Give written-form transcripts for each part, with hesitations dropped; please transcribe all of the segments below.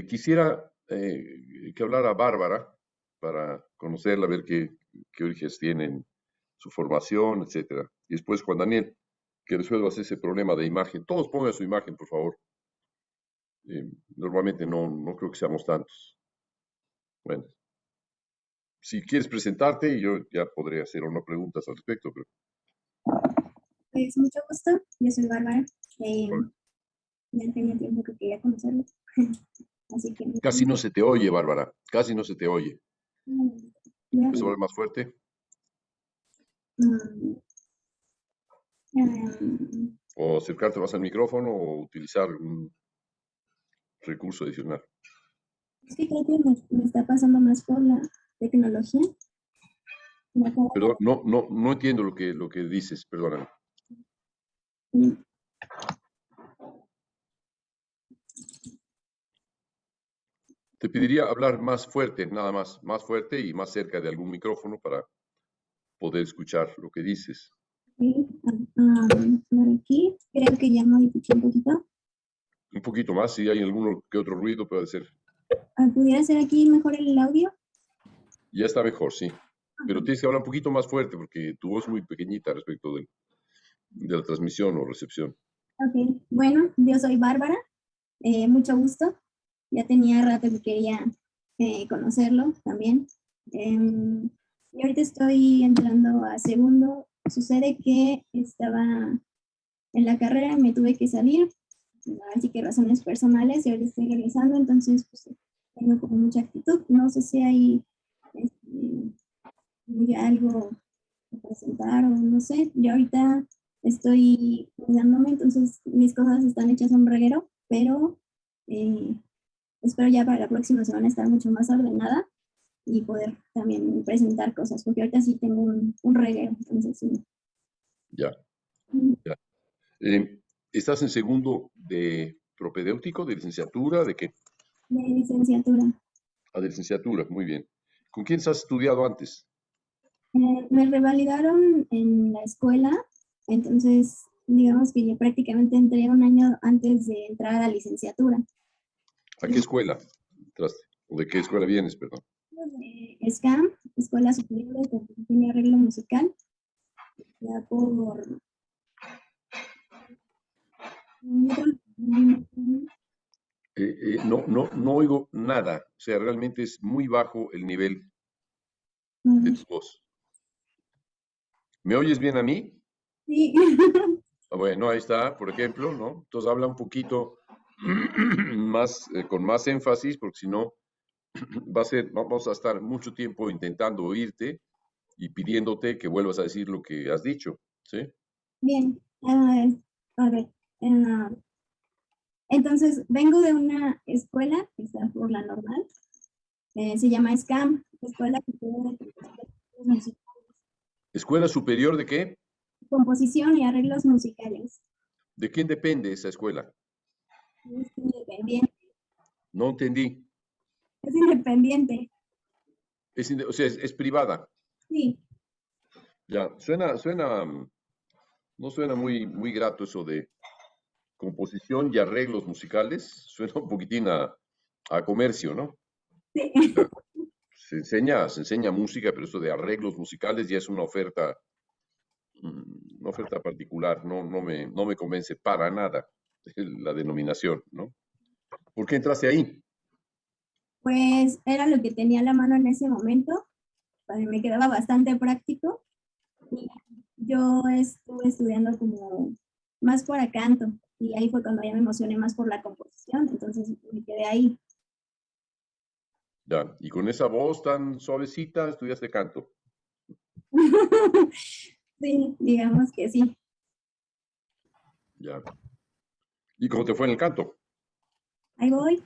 Quisiera que hablara Bárbara para conocerla, ver qué orígenes tienen, su formación, etcétera. Y después Juan Daniel, que resuelvas ese problema de imagen. Todos pongan su imagen, por favor. Normalmente no creo que seamos tantos. Bueno, si quieres presentarte, yo ya podré hacer unas preguntas al respecto, pero Pues mucho gusto, yo soy Bárbara. Eh, ya tenía tiempo que quería conocerlo. Así que, casi no se te oye, Bárbara. Casi no se te oye. ya, ¿Puedes hablar más fuerte? mm, um, O acercarte más al micrófono o utilizar un recurso adicional. es que creo que me está pasando más por la tecnología. Me acabo Perdón, no entiendo lo que dices, perdóname. de- Te pediría hablar más fuerte, nada más fuerte y más cerca de algún micrófono para poder escuchar lo que dices. por aquí, creo que ya modifiqué un poquito. Un poquito más, si hay alguno que otro ruido puede ser. ¿Pudiera ser aquí mejor el audio? Ya está mejor, sí. Pero tienes que hablar un poquito más fuerte porque tu voz es muy pequeñita respecto de la transmisión o recepción. Ok, bueno, yo soy Bárbara, mucho gusto. Ya tenía rato que quería conocerlo también. Y ahorita estoy entrando a segundo. Sucede que estaba en la carrera y me tuve que salir, así que razones personales, y ahorita estoy regresando, entonces pues, tengo como mucha actitud. No sé si hay algo que presentar o no sé. Yo ahorita estoy cuidándome, entonces mis cosas están hechas a un reguero, pero eh, espero ya para la próxima semana estar mucho más ordenada y poder también presentar cosas, porque ahorita sí tengo un reguero, entonces sí. Ya, ya. ¿Estás en segundo de propedéutico, de licenciatura, de qué? De licenciatura. Ah, de licenciatura, muy bien. ¿Con quién has estudiado antes? Me revalidaron en la escuela, entonces digamos que yo prácticamente entré un año antes de entrar a la licenciatura. ¿A qué escuela entraste? ¿O de qué escuela vienes, perdón? SCAM, Escuela Superior de Composición y Arreglo Musical, ya por No oigo nada. O sea, realmente es muy bajo el nivel de tu voz. ¿Me oyes bien a mí? sí. Ah, bueno, ahí está, por ejemplo, ¿no? Entonces habla un poquito más, con más énfasis, porque si no, vamos a estar mucho tiempo intentando oírte y pidiéndote que vuelvas a decir lo que has dicho, ¿sí? Bien, a ver, ah, entonces vengo de una escuela que está por la normal, se llama SCAM, Escuela Superior de ¿Escuela Superior de qué? Composición y Arreglos Musicales. ¿De quién depende esa escuela? Es independiente. No entendí. Es independiente, O sea, es privada. sí. Ya, no suena muy grato eso de composición y arreglos musicales. Suena un poquitín a comercio, ¿no? Sí. Ya, se enseña música, pero eso de arreglos musicales ya es una oferta particular. No me convence para nada la denominación, ¿no? ¿Por qué entraste ahí? Pues era lo que tenía a la mano en ese momento, me quedaba bastante práctico. Y yo estuve estudiando como más para canto y ahí fue cuando ya me emocioné más por la composición, entonces me quedé ahí. Ya, y con esa voz tan suavecita estudiaste canto. Sí, digamos que sí. Ya. ¿Y cómo te fue en el canto? Ahí voy,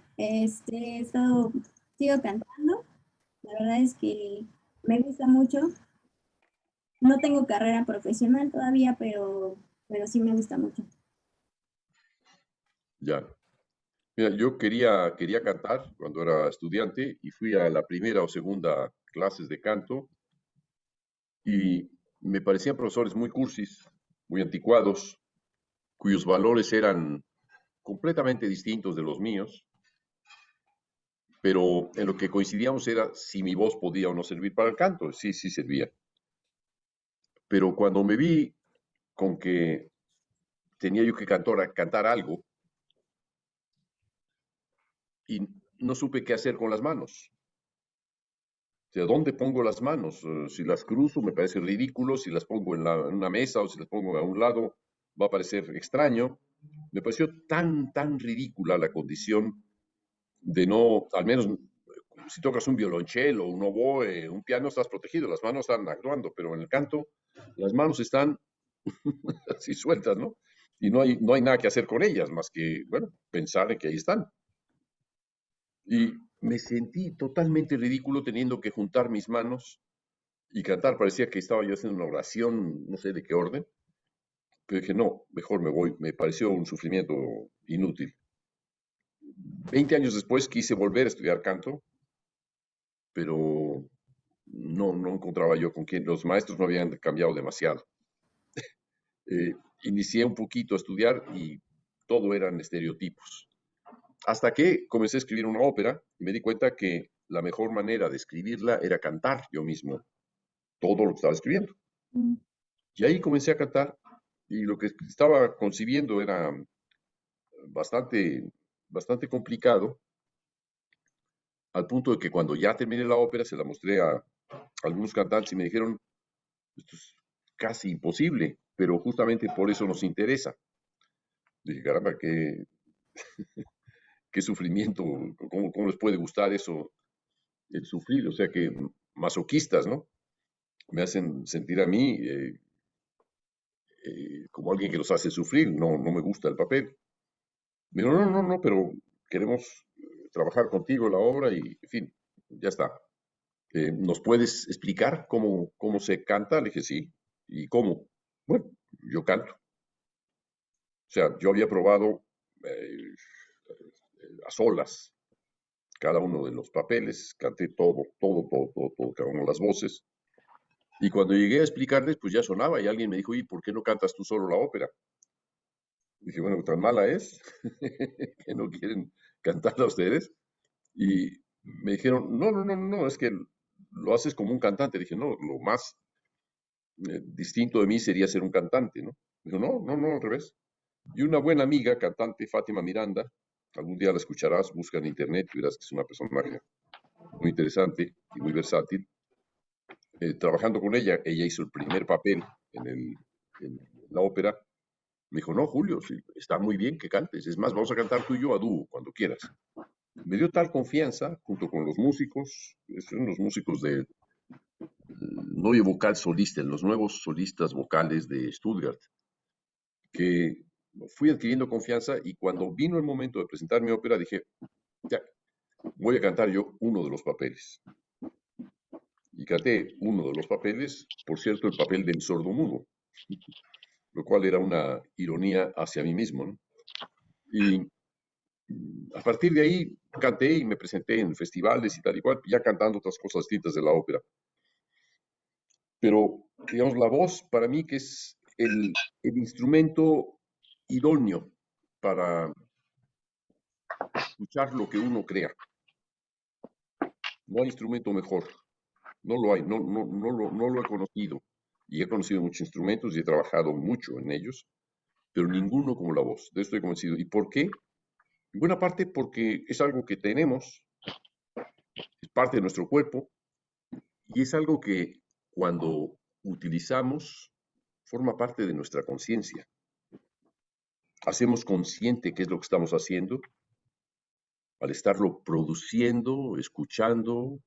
sigo cantando, la verdad es que me gusta mucho. No tengo carrera profesional todavía, pero sí me gusta mucho. Ya. Mira, yo quería cantar cuando era estudiante y fui a la primera o segunda clases de canto y me parecían profesores muy cursis, muy anticuados, cuyos valores eran completamente distintos de los míos. pero en lo que coincidíamos era si mi voz podía o no servir para el canto. Sí, sí servía. Pero cuando me vi con que tenía yo que cantar algo y no supe qué hacer con las manos. O sea, ¿dónde pongo las manos? Si las cruzo me parece ridículo, si las pongo en una mesa o si las pongo a un lado va a parecer extraño. Me pareció tan ridícula la condición de no, al menos si tocas un violonchelo, un oboe, un piano, estás protegido, las manos están actuando, pero en el canto las manos están así sueltas, ¿no? Y no hay nada que hacer con ellas más que, bueno, pensar en que ahí están. Y me sentí totalmente ridículo teniendo que juntar mis manos y cantar. Parecía que estaba yo haciendo una oración, no sé de qué orden, pero dije, no, mejor me voy. Me pareció un sufrimiento inútil. 20 años después quise volver a estudiar canto, pero no encontraba yo con quién. Los maestros no habían cambiado demasiado. Eh, Inicié un poquito a estudiar y todo eran estereotipos. Hasta que comencé a escribir una ópera y me di cuenta que la mejor manera de escribirla era cantar yo mismo todo lo que estaba escribiendo. Mm. Y ahí comencé a cantar y lo que estaba concibiendo era bastante complicado, al punto de que cuando ya terminé la ópera se la mostré a algunos cantantes y me dijeron, esto es casi imposible, pero justamente por eso nos interesa. Dije, caramba, qué sufrimiento, cómo les puede gustar eso, el sufrir, o sea que masoquistas, ¿no? Me hacen sentir a mí como alguien que los hace sufrir, no me gusta el papel. Me dijo, no, pero queremos trabajar contigo la obra y, en fin, ya está. ¿Nos puedes explicar cómo se canta? Le dije, sí. ¿Y cómo? Bueno, yo canto. O sea, yo había probado a solas cada uno de los papeles, canté todo, cada una de las voces. Y cuando llegué a explicarles, pues ya sonaba y alguien me dijo, ¿y por qué no cantas tú solo la ópera? Dije, bueno, tan mala es que no quieren cantarla ustedes. Y me dijeron, no, es que lo haces como un cantante. Dije, no, lo más distinto de mí sería ser un cantante, ¿no? Dijo, no, al revés. Y una buena amiga, cantante, Fátima Miranda, algún día la escucharás, busca en internet y verás que es una persona muy interesante y muy versátil. Trabajando con ella hizo el primer papel en la ópera. Me dijo, no, Julio, sí, está muy bien que cantes. Es más, vamos a cantar tú y yo a dúo cuando quieras. Me dio tal confianza, junto con los músicos, son los músicos de Neue Vocal Solisten, los nuevos solistas vocales de Stuttgart, que fui adquiriendo confianza y cuando vino el momento de presentar mi ópera dije, ya, voy a cantar yo uno de los papeles. Y canté uno de los papeles, por cierto, el papel del sordomudo, lo cual era una ironía hacia mí mismo, ¿no? Y a partir de ahí canté y me presenté en festivales y tal y cual, ya cantando otras cosas distintas de la ópera. Pero, digamos, la voz para mí que es el instrumento idóneo para escuchar lo que uno crea. No hay instrumento mejor, no lo hay, no lo he conocido. Y he conocido muchos instrumentos y he trabajado mucho en ellos, pero ninguno como la voz. De esto estoy convencido. ¿Y por qué? En buena parte porque es algo que tenemos, es parte de nuestro cuerpo y es algo que cuando utilizamos forma parte de nuestra conciencia. Hacemos consciente qué es lo que estamos haciendo al estarlo produciendo, escuchando,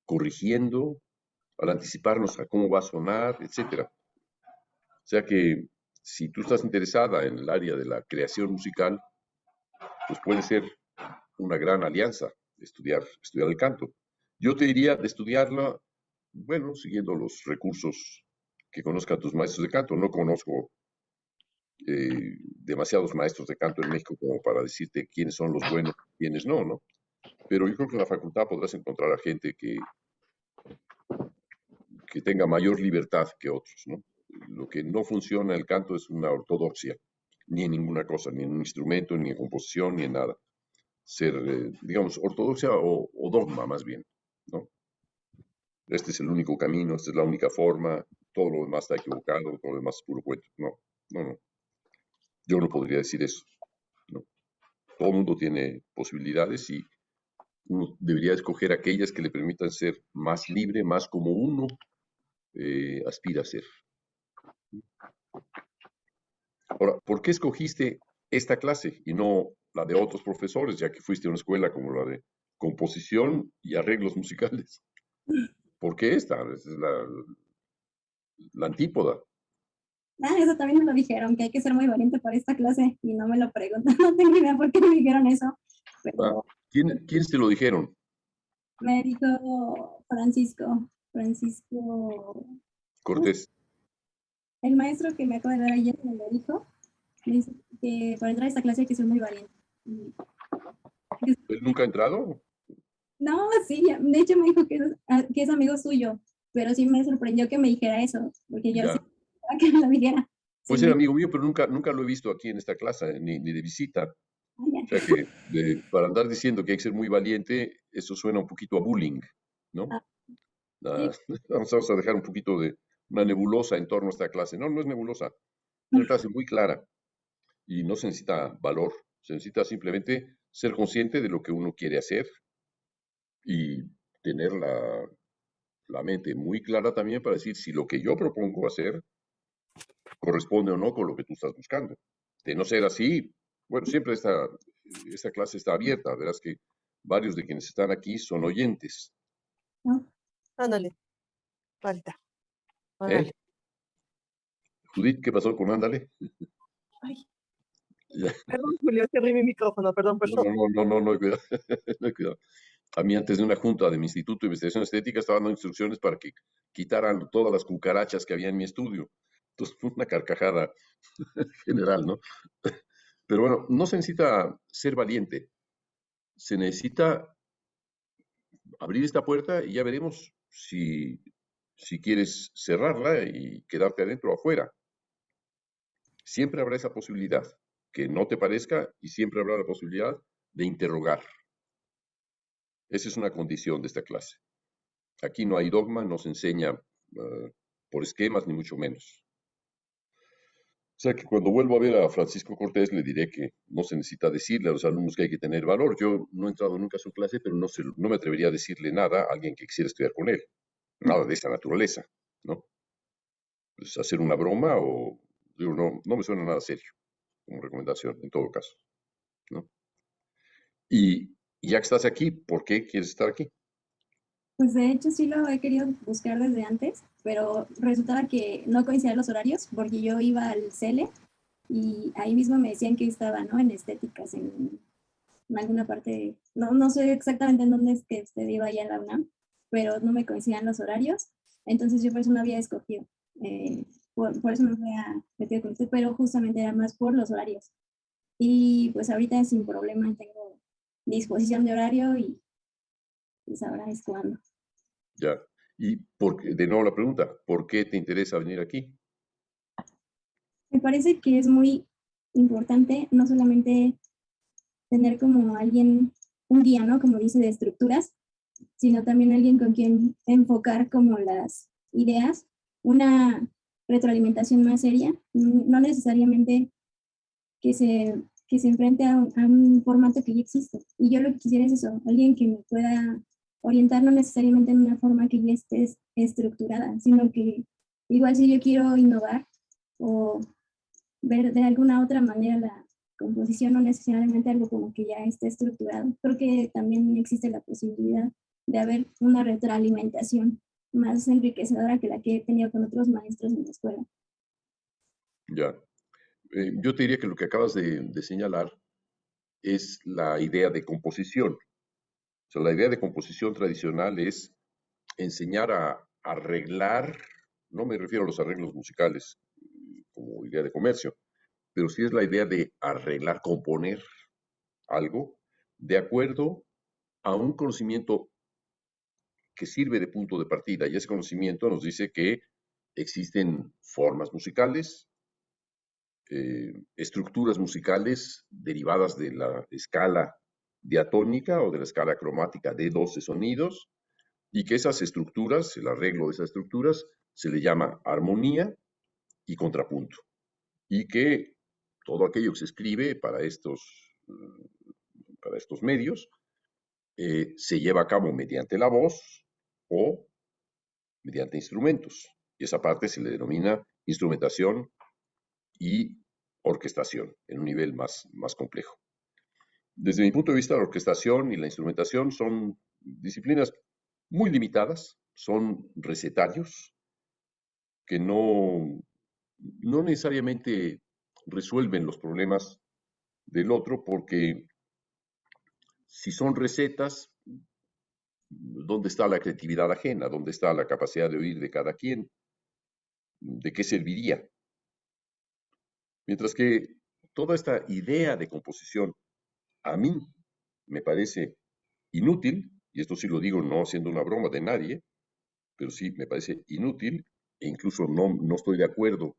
corrigiendo, al anticiparnos a cómo va a sonar, etcétera. O sea que si tú estás interesada en el área de la creación musical, pues puede ser una gran alianza estudiar el canto. Yo te diría de estudiarla, bueno, siguiendo los recursos que conozcan tus maestros de canto. No conozco demasiados maestros de canto en México como para decirte quiénes son los buenos y quiénes no, ¿no? Pero yo creo que en la facultad podrás encontrar a gente que tenga mayor libertad que otros, ¿no? Lo que no funciona en el canto es una ortodoxia, ni en ninguna cosa, ni en un instrumento, ni en composición, ni en nada. ser, digamos, ortodoxia o dogma más bien, ¿no? Este es el único camino, esta es la única forma, todo lo demás está equivocado, todo lo demás es puro cuento. No, no, no. Yo no podría decir eso, ¿no? Todo el mundo tiene posibilidades y uno debería escoger aquellas que le permitan ser más libre, más como uno aspira a ser. Ahora, ¿por qué escogiste esta clase y no la de otros profesores, ya que fuiste a una escuela como la de composición y arreglos musicales? ¿Por qué esta? Es la antípoda. Ah, eso también me lo dijeron, que hay que ser muy valiente para esta clase y no me lo preguntan. No tengo idea por qué me dijeron eso, Ah, pero ¿quiénes te lo dijeron? me dijo Francisco, ¿cómo Cortés. el maestro que me acaba de dar ayer me lo dijo, me dice que para entrar a esta clase hay que ser muy valiente. ¿Él nunca ha entrado? No, sí, de hecho me dijo que es amigo suyo, pero sí me sorprendió que me dijera eso, porque yo sí Ya. que me lo dijera. Sí, Puede ser amigo mío, pero nunca lo he visto aquí en esta clase, ni de visita. O sea que para andar diciendo que hay que ser muy valiente, eso suena un poquito a bullying, ¿no? ah, Ah, sí, vamos a dejar un poquito de una nebulosa en torno a esta clase. No, no es nebulosa, es una clase muy clara y no se necesita valor, se necesita simplemente ser consciente de lo que uno quiere hacer y tener la mente muy clara también para decir si lo que yo propongo hacer corresponde o no con lo que tú estás buscando. De no ser así, bueno, siempre esta clase está abierta, verás que varios de quienes están aquí son oyentes. no, Ándale, falta. ¿Eh? Ándale. Judith, ¿qué pasó con Ándale? Ay, Ya. perdón, Julio, cerré mi micrófono, perdón, No, perdón. no, no, no, no, no, cuidado. No, cuidado. A mí antes de una junta de mi Instituto de Investigación Estética estaban dando instrucciones para que quitaran todas las cucarachas que había en mi estudio. Entonces fue una carcajada general, ¿no? Pero bueno, no se necesita ser valiente, se necesita abrir esta puerta y ya veremos si quieres cerrarla y quedarte adentro o afuera. Siempre habrá esa posibilidad, que no te parezca, y siempre habrá la posibilidad de interrogar. Esa es una condición de esta clase. Aquí no hay dogma, no se enseña por esquemas, ni mucho menos. O sea que cuando vuelvo a ver a Francisco Cortés le diré que no se necesita decirle a los alumnos que hay que tener valor. Yo no he entrado nunca a su clase, pero no me atrevería a decirle nada a alguien que quisiera estudiar con él. Nada de esa naturaleza, ¿no? Pues hacer una broma o, digo, no me suena nada serio como recomendación en todo caso, ¿no? Y ya que estás aquí, ¿por qué quieres estar aquí? pues de hecho sí lo he querido buscar desde antes, pero resultaba que no coincidían los horarios porque yo iba al CELE y ahí mismo me decían que estaba, ¿no? En estéticas, en alguna parte, no sé exactamente en dónde es que usted iba allá en la UNAM, pero no me coincidían los horarios, entonces yo por eso no había escogido, por eso no me había metido con usted, pero justamente era más por los horarios. Y pues ahorita sin problema tengo disposición de horario y pues ahora es cuando. Ya. Y de nuevo la pregunta, ¿por qué te interesa venir aquí? Me parece que es muy importante no solamente tener como alguien, un guía, ¿no? Como dice, de estructuras, sino también alguien con quien enfocar como las ideas, una retroalimentación más seria, no necesariamente que se enfrente a un formato que ya existe. Y yo lo que quisiera es eso, alguien que me pueda orientar no necesariamente en una forma que ya esté estructurada, sino que igual si yo quiero innovar o ver de alguna otra manera la composición, no necesariamente algo como que ya esté estructurado. Creo que también existe la posibilidad de haber una retroalimentación más enriquecedora que la que he tenido con otros maestros en la escuela. Ya. Yo te diría que lo que acabas de señalar es la idea de composición. O sea, la idea de composición tradicional es enseñar a arreglar, no me refiero a los arreglos musicales como idea de comercio, pero sí es la idea de arreglar, componer algo de acuerdo a un conocimiento que sirve de punto de partida. Y ese conocimiento nos dice que existen formas musicales, estructuras musicales derivadas de la escala diatónica o de la escala cromática de 12 sonidos, y que esas estructuras, el arreglo de esas estructuras, se le llama armonía y contrapunto, y que todo aquello que se escribe para estos medios se lleva a cabo mediante la voz o mediante instrumentos. Y esa parte se le denomina instrumentación y orquestación en un nivel más complejo. Desde mi punto de vista, la orquestación y la instrumentación son disciplinas muy limitadas, son recetarios que no necesariamente resuelven los problemas del otro, porque si son recetas, ¿dónde está la creatividad ajena? ¿Dónde está la capacidad de oír de cada quien? ¿De qué serviría? Mientras que toda esta idea de composición a mí me parece inútil, y esto sí lo digo no haciendo una broma de nadie, pero sí me parece inútil, e incluso no estoy de acuerdo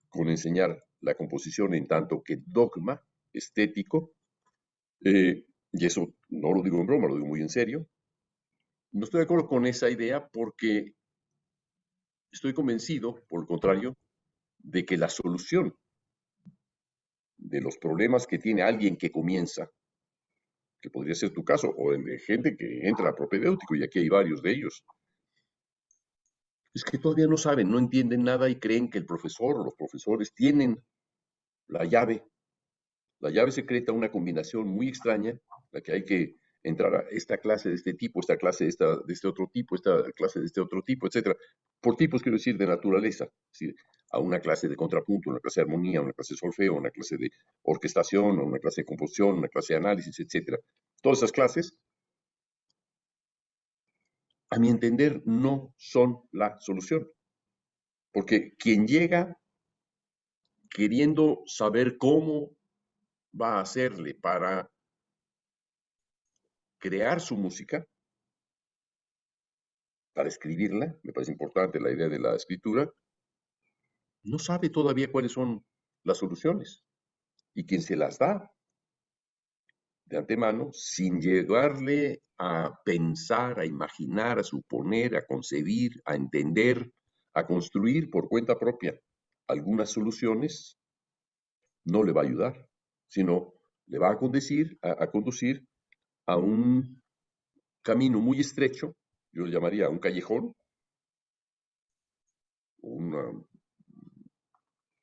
con enseñar la composición en tanto que dogma estético, y eso no lo digo en broma, lo digo muy en serio. No estoy de acuerdo con esa idea porque estoy convencido, por el contrario, de que la solución de los problemas que tiene alguien que comienza, que podría ser tu caso, o de gente que entra a propedéutico, y aquí hay varios de ellos, es que todavía no saben, no entienden nada y creen que el profesor o los profesores tienen la llave. La llave secreta, una combinación muy extraña, la que hay que entrar a esta clase de este tipo, esta clase de este otro tipo, esta clase de este otro tipo, etcétera. Por tipos quiero decir de naturaleza, es decir, a una clase de contrapunto, una clase de armonía, una clase de solfeo, una clase de orquestación, una clase de composición, una clase de análisis, etcétera. Todas esas clases, a mi entender, no son la solución, porque quien llega queriendo saber cómo va a hacerle para crear su música, para escribirla, me parece importante la idea de la escritura, no sabe todavía cuáles son las soluciones. Y quien se las da de antemano, sin llegarle a pensar, a imaginar, a suponer, a concebir, a entender, a construir por cuenta propia algunas soluciones, no le va a ayudar, sino le va a conducir a un camino muy estrecho, yo le llamaría un callejón, una,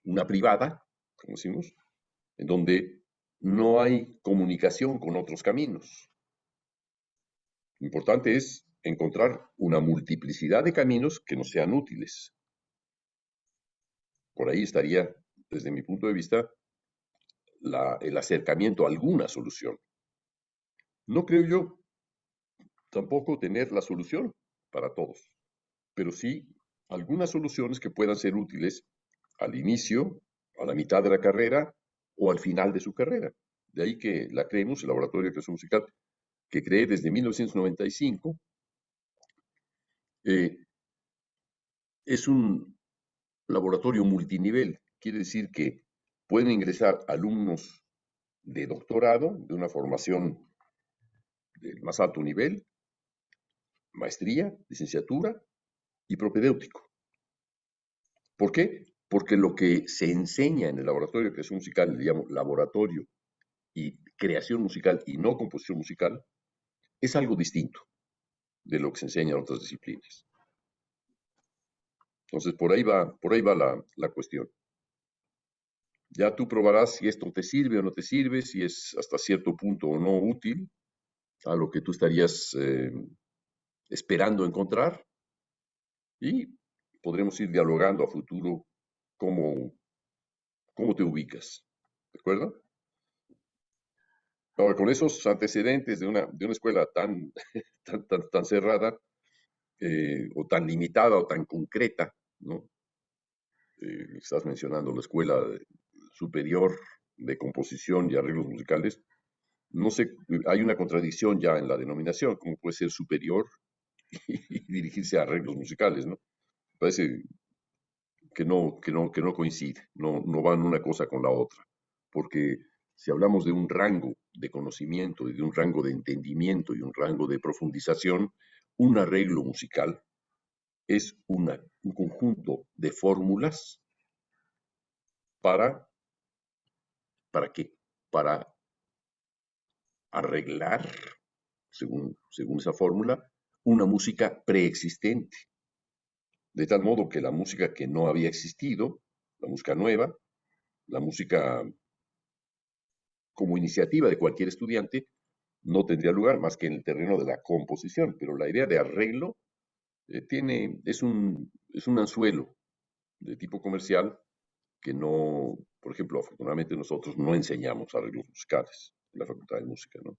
una privada, como decimos, en donde no hay comunicación con otros caminos. Lo importante es encontrar una multiplicidad de caminos que nos sean útiles. Por ahí estaría, desde mi punto de vista, el acercamiento a alguna solución. No creo yo tampoco tener la solución para todos, pero sí algunas soluciones que puedan ser útiles al inicio, a la mitad de la carrera o al final de su carrera. De ahí que la CREMUS, el Laboratorio de Creación Musical, que creé desde 1995, eh, es un laboratorio multinivel. Quiere decir que pueden ingresar alumnos de doctorado, de una formación del más alto nivel, maestría, licenciatura y propedéutico. ¿Por qué? Porque lo que se enseña en el laboratorio de creación musical, le llamo laboratorio y creación musical y no composición musical, es algo distinto de lo que se enseña en otras disciplinas. Entonces, por ahí va la cuestión. Ya tú probarás si esto te sirve o no te sirve, si es hasta cierto punto o no útil a lo que tú estarías esperando encontrar, y podremos ir dialogando a futuro cómo, cómo te ubicas. ¿De acuerdo? Ahora, con esos antecedentes de una escuela tan cerrada, o tan limitada o tan concreta, ¿no? Estás mencionando la Escuela Superior de Composición y Arreglos Musicales. No sé, hay una contradicción ya en la denominación. ¿Cómo puede ser superior y dirigirse a arreglos musicales, ¿no? Parece que no coincide, no van una cosa con la otra. Porque si hablamos de un rango de conocimiento y de un rango de entendimiento y un rango de profundización, un arreglo musical es un conjunto de fórmulas para, ¿para qué? Para arreglar, según esa fórmula, una música preexistente. De tal modo que la música que no había existido, la música nueva, la música como iniciativa de cualquier estudiante, no tendría lugar más que en el terreno de la composición. Pero la idea de arreglo es un anzuelo de tipo comercial que no, por ejemplo, afortunadamente nosotros no enseñamos arreglos musicales en la Facultad de Música, ¿no?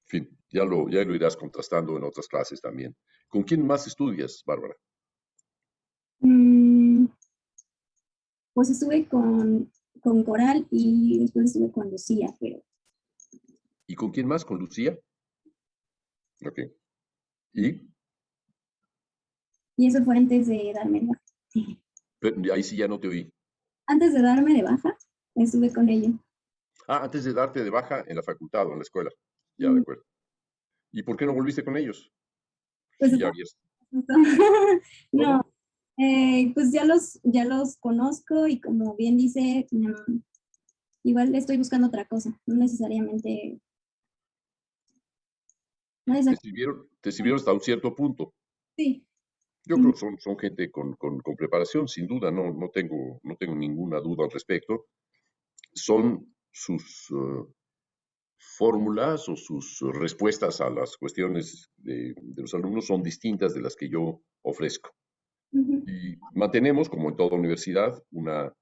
En fin, ya lo irás contrastando en otras clases también. ¿Con quién más estudias, Bárbara? Mm, pues estuve con Coral y después estuve con Lucía, pero ¿Y con quién más? ¿Con Lucía? Ok. ¿Y? y eso fue antes de darme de baja. Sí. Pero ahí sí ya no te oí. Antes de darme de baja, estuve con ella. Ah, antes de darte de baja en la facultad o en la escuela. Ya, de Mm, acuerdo. ¿Y por qué no volviste con ellos? Pues Si ya está. habías... No, ¿Cómo? pues ya los conozco y como bien dice, igual estoy buscando otra cosa, no necesariamente, no necesariamente, Te sirvieron hasta un cierto punto. sí. Yo creo Ujú, que son gente con preparación, sin duda, no tengo ninguna duda al respecto. Son sus fórmulas o sus respuestas a las cuestiones de los alumnos son distintas de las que yo ofrezco. ujú, Y mantenemos, como en toda universidad, una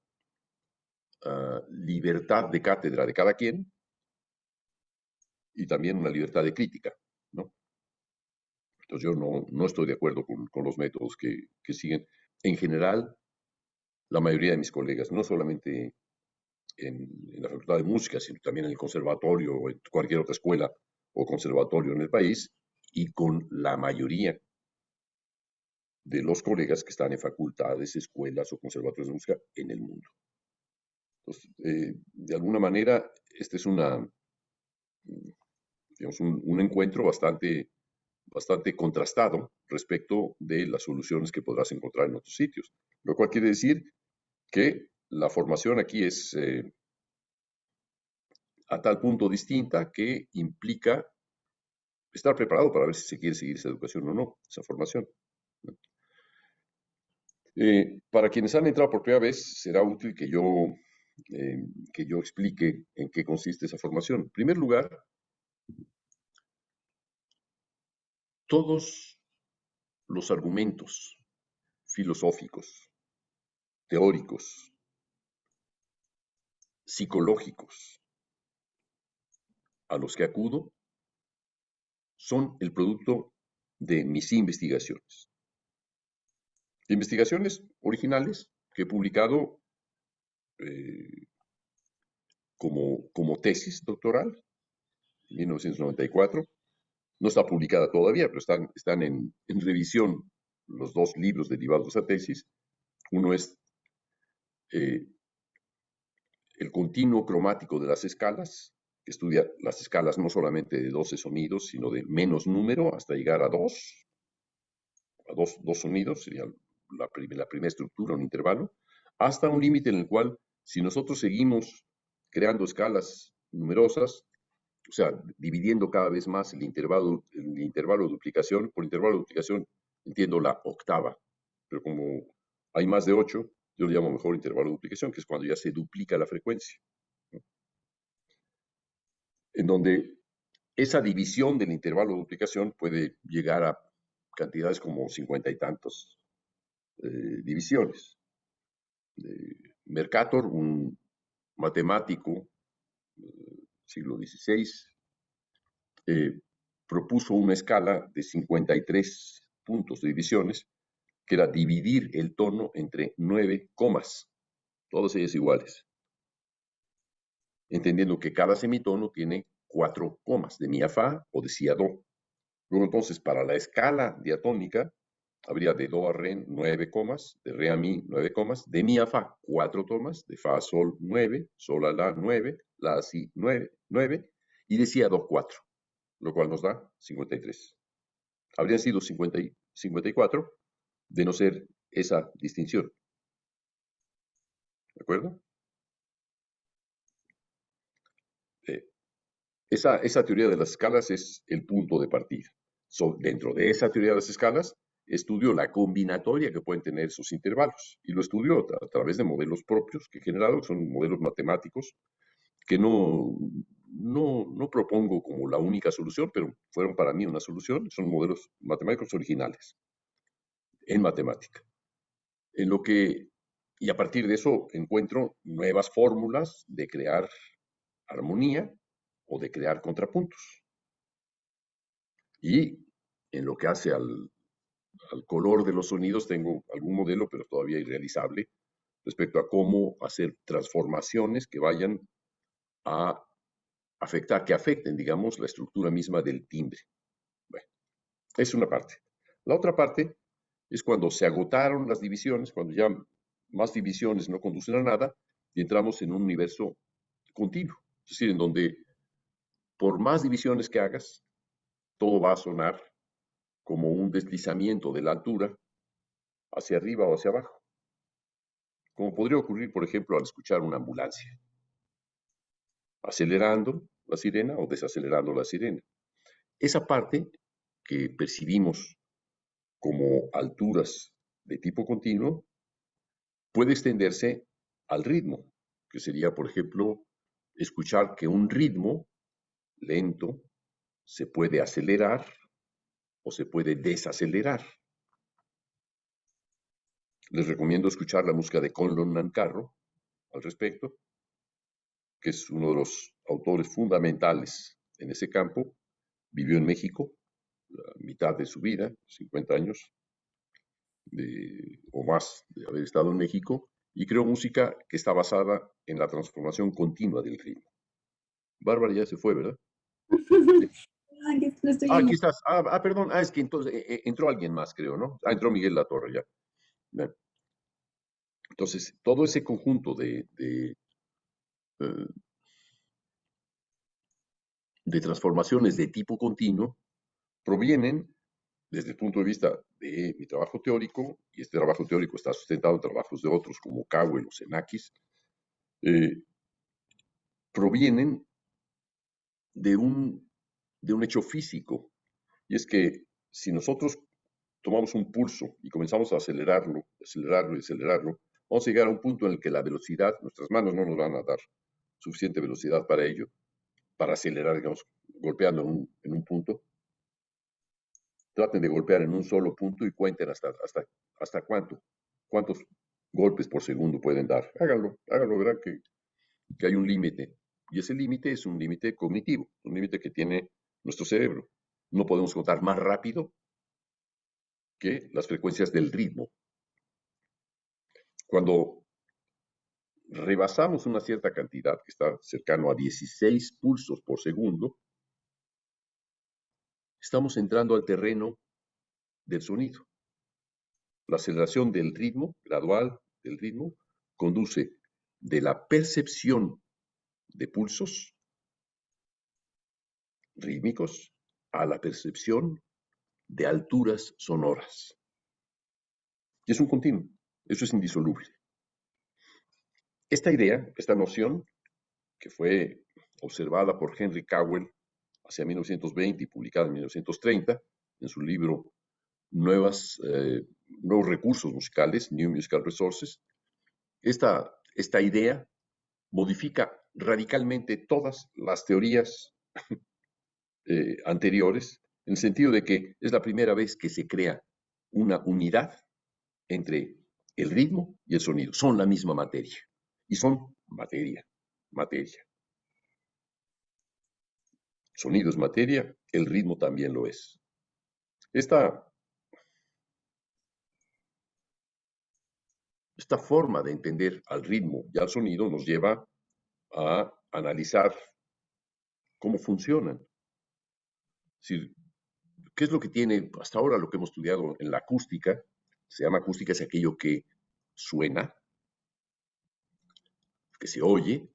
libertad de cátedra de cada quien y también una libertad de crítica, ¿no? Entonces yo no estoy de acuerdo con los métodos que siguen. En general, la mayoría de mis colegas, no solamente en la Facultad de Música, sino también en el conservatorio o en cualquier otra escuela o conservatorio en el país, y con la mayoría de los colegas que están en facultades, escuelas o conservatorios de música en el mundo. Entonces, de alguna manera, este es digamos, un encuentro bastante contrastado respecto de las soluciones que podrás encontrar en otros sitios. Lo cual quiere decir que la formación aquí es a tal punto distinta que implica estar preparado para ver si se quiere seguir esa educación o no, esa formación. Para quienes han entrado por primera vez, será útil que yo explique en qué consiste esa formación. En primer lugar, todos los argumentos filosóficos, teóricos, psicológicos a los que acudo son el producto de mis investigaciones. Investigaciones originales que he publicado eh, como tesis doctoral en 1994. No está publicada todavía, pero están en revisión los dos libros derivados de esa tesis. Uno es eh, el continuo cromático de las escalas, que estudia las escalas no solamente de 12 sonidos, sino de menos número hasta llegar a dos sonidos, sería la primera estructura, un intervalo, hasta un límite en el cual, si nosotros seguimos creando escalas numerosas, o sea, dividiendo cada vez más el intervalo de duplicación, por intervalo de duplicación entiendo la octava, pero como hay más de 8, yo le llamo mejor intervalo de duplicación, que es cuando ya se duplica la frecuencia, ¿no? En donde esa división del intervalo de duplicación puede llegar a cantidades como 50 y tantos divisiones. Mercator, un matemático siglo XVI, eh, propuso una escala de 53 puntos de divisiones, que era dividir el tono entre 9 comas, todas ellas iguales, entendiendo que cada semitono tiene 4 comas, de mi a fa o de si a do. Luego entonces, para la escala diatónica, habría de do a re 9 comas, de re a mi 9 comas, de mi a fa 4 tomas, de fa a sol 9, sol a la 9, la a si 9 y de si a do 4, lo cual nos da 53. Habrían sido 50 y 54 de no ser esa distinción. ¿De acuerdo? Esa teoría de las escalas es el punto de partida. Dentro de esa teoría de las escalas, estudió la combinatoria que pueden tener esos intervalos y lo estudió a través de modelos propios que he generado, que son modelos matemáticos que no propongo como la única solución, pero fueron para mí una solución. Son modelos matemáticos originales en matemática. En lo que, y a partir de eso encuentro nuevas fórmulas de crear armonía o de crear contrapuntos. Y en lo que hace al color de los sonidos, tengo algún modelo, pero todavía irrealizable, respecto a cómo hacer transformaciones que vayan a afectar, que afecten, digamos, la estructura misma del timbre. Bueno, es una parte. La otra parte es cuando se agotaron las divisiones, cuando ya más divisiones no conducen a nada, y entramos en un universo continuo. Es decir, en donde por más divisiones que hagas, todo va a sonar como un deslizamiento de la altura hacia arriba o hacia abajo, como podría ocurrir, por ejemplo, al escuchar una ambulancia, acelerando la sirena o desacelerando la sirena. Esa parte que percibimos como alturas de tipo continuo puede extenderse al ritmo, que sería, por ejemplo, escuchar que un ritmo lento se puede acelerar o se puede desacelerar. Les recomiendo escuchar la música de Conlon Nancarrow al respecto, que es uno de los autores fundamentales en ese campo. Vivió en México la mitad de su vida, 50 años o más de haber estado en México, y creó música que está basada en la transformación continua del ritmo. Bárbara ya se fue, ¿verdad? Lo estoy Aquí oyendo. estás. Perdón. Es que entonces entró alguien más, creo, ¿no? Entró Miguel Latorre ya. Bien. Entonces, todo ese conjunto eh, de transformaciones de tipo continuo provienen desde el punto de vista de mi trabajo teórico, y este trabajo teórico está sustentado en trabajos de otros como Cowell o Xenakis, provienen de un hecho físico, y es que si nosotros tomamos un pulso y comenzamos a acelerarlo, acelerarlo y acelerarlo, vamos a llegar a un punto en el que la velocidad, nuestras manos no nos van a dar suficiente velocidad para ello, para acelerar, digamos, golpeando en un punto. Traten de golpear en un solo punto y cuenten hasta cuántos golpes por segundo pueden dar. Háganlo, verán que hay un límite. Y ese límite es un límite cognitivo, un límite que tiene nuestro cerebro. No podemos contar más rápido que las frecuencias del ritmo. Cuando rebasamos una cierta cantidad, que está cercano a 16 pulsos por segundo, estamos entrando al terreno del sonido. La aceleración del ritmo, gradual del ritmo, conduce de la percepción de pulsos rítmicos a la percepción de alturas sonoras. Y es un continuo, eso es indisoluble. Esta idea, esta noción, que fue observada por Henry Cowell hacia 1920 y publicada en 1930 en su libro Nuevos recursos musicales, New Musical Resources, esta idea modifica radicalmente todas las teorías anteriores, en el sentido de que es la primera vez que se crea una unidad entre el ritmo y el sonido. Son la misma materia. Y son materia. Sonido es materia, el ritmo también lo es. Esta forma de entender al ritmo y al sonido nos lleva a analizar cómo funcionan. Es decir, ¿Qué es lo que tiene hasta ahora lo que hemos estudiado en la acústica? Se llama acústica, es aquello que suena, que se oye.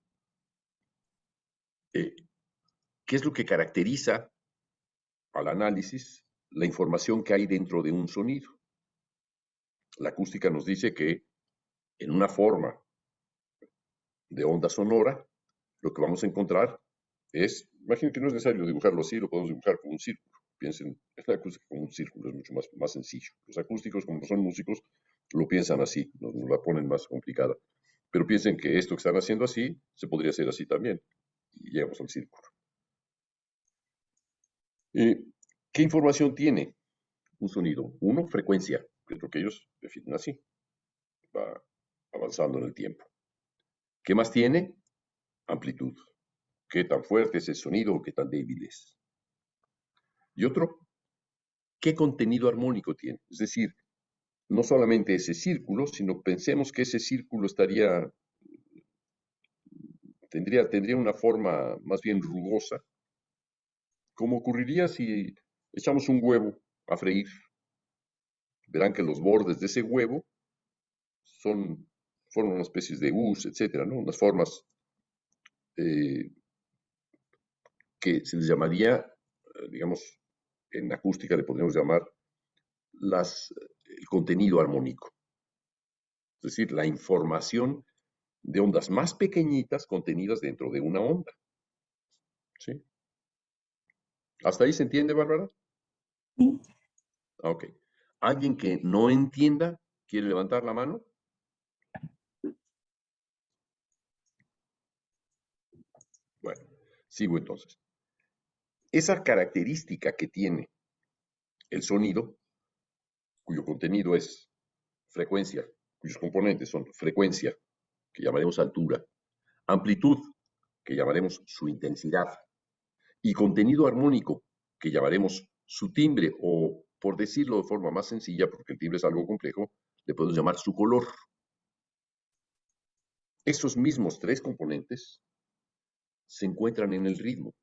¿Qué es lo que caracteriza al análisis la información que hay dentro de un sonido? La acústica nos dice que en una forma de onda sonora, lo que vamos a encontrar es, imaginen que no es necesario dibujarlo así, lo podemos dibujar como un círculo. Piensen, es la acústica como un círculo, es mucho más sencillo. Los acústicos, como son músicos, lo piensan así, nos la ponen más complicada. Pero piensen que esto que están haciendo así, se podría hacer así también. Y llegamos al círculo. ¿Qué información tiene un sonido? Uno, frecuencia, que es lo que ellos definen así. Va avanzando en el tiempo. ¿Qué más tiene? Amplitud. ¿Qué tan fuerte es el sonido o qué tan débil es? Y otro, ¿qué contenido armónico tiene? Es decir, no solamente ese círculo, sino pensemos que ese círculo tendría una forma más bien rugosa, como ocurriría si echamos un huevo a freír. Verán que los bordes de ese huevo forman una especie de U's, etcétera, ¿no? Unas formas eh, que se les llamaría, digamos, en acústica le podríamos llamar el contenido armónico. Es decir, la información de ondas más pequeñitas contenidas dentro de una onda. ¿Sí? ¿Hasta ahí se entiende, Bárbara? Sí. Ok. ¿Alguien que no entienda quiere levantar la mano? Bueno, sigo entonces. Esa característica que tiene el sonido, cuyo contenido es frecuencia, cuyos componentes son frecuencia, que llamaremos altura, amplitud, que llamaremos su intensidad, y contenido armónico, que llamaremos su timbre, o por decirlo de forma más sencilla, porque el timbre es algo complejo, le podemos llamar su color. Esos mismos tres componentes se encuentran en el ritmo.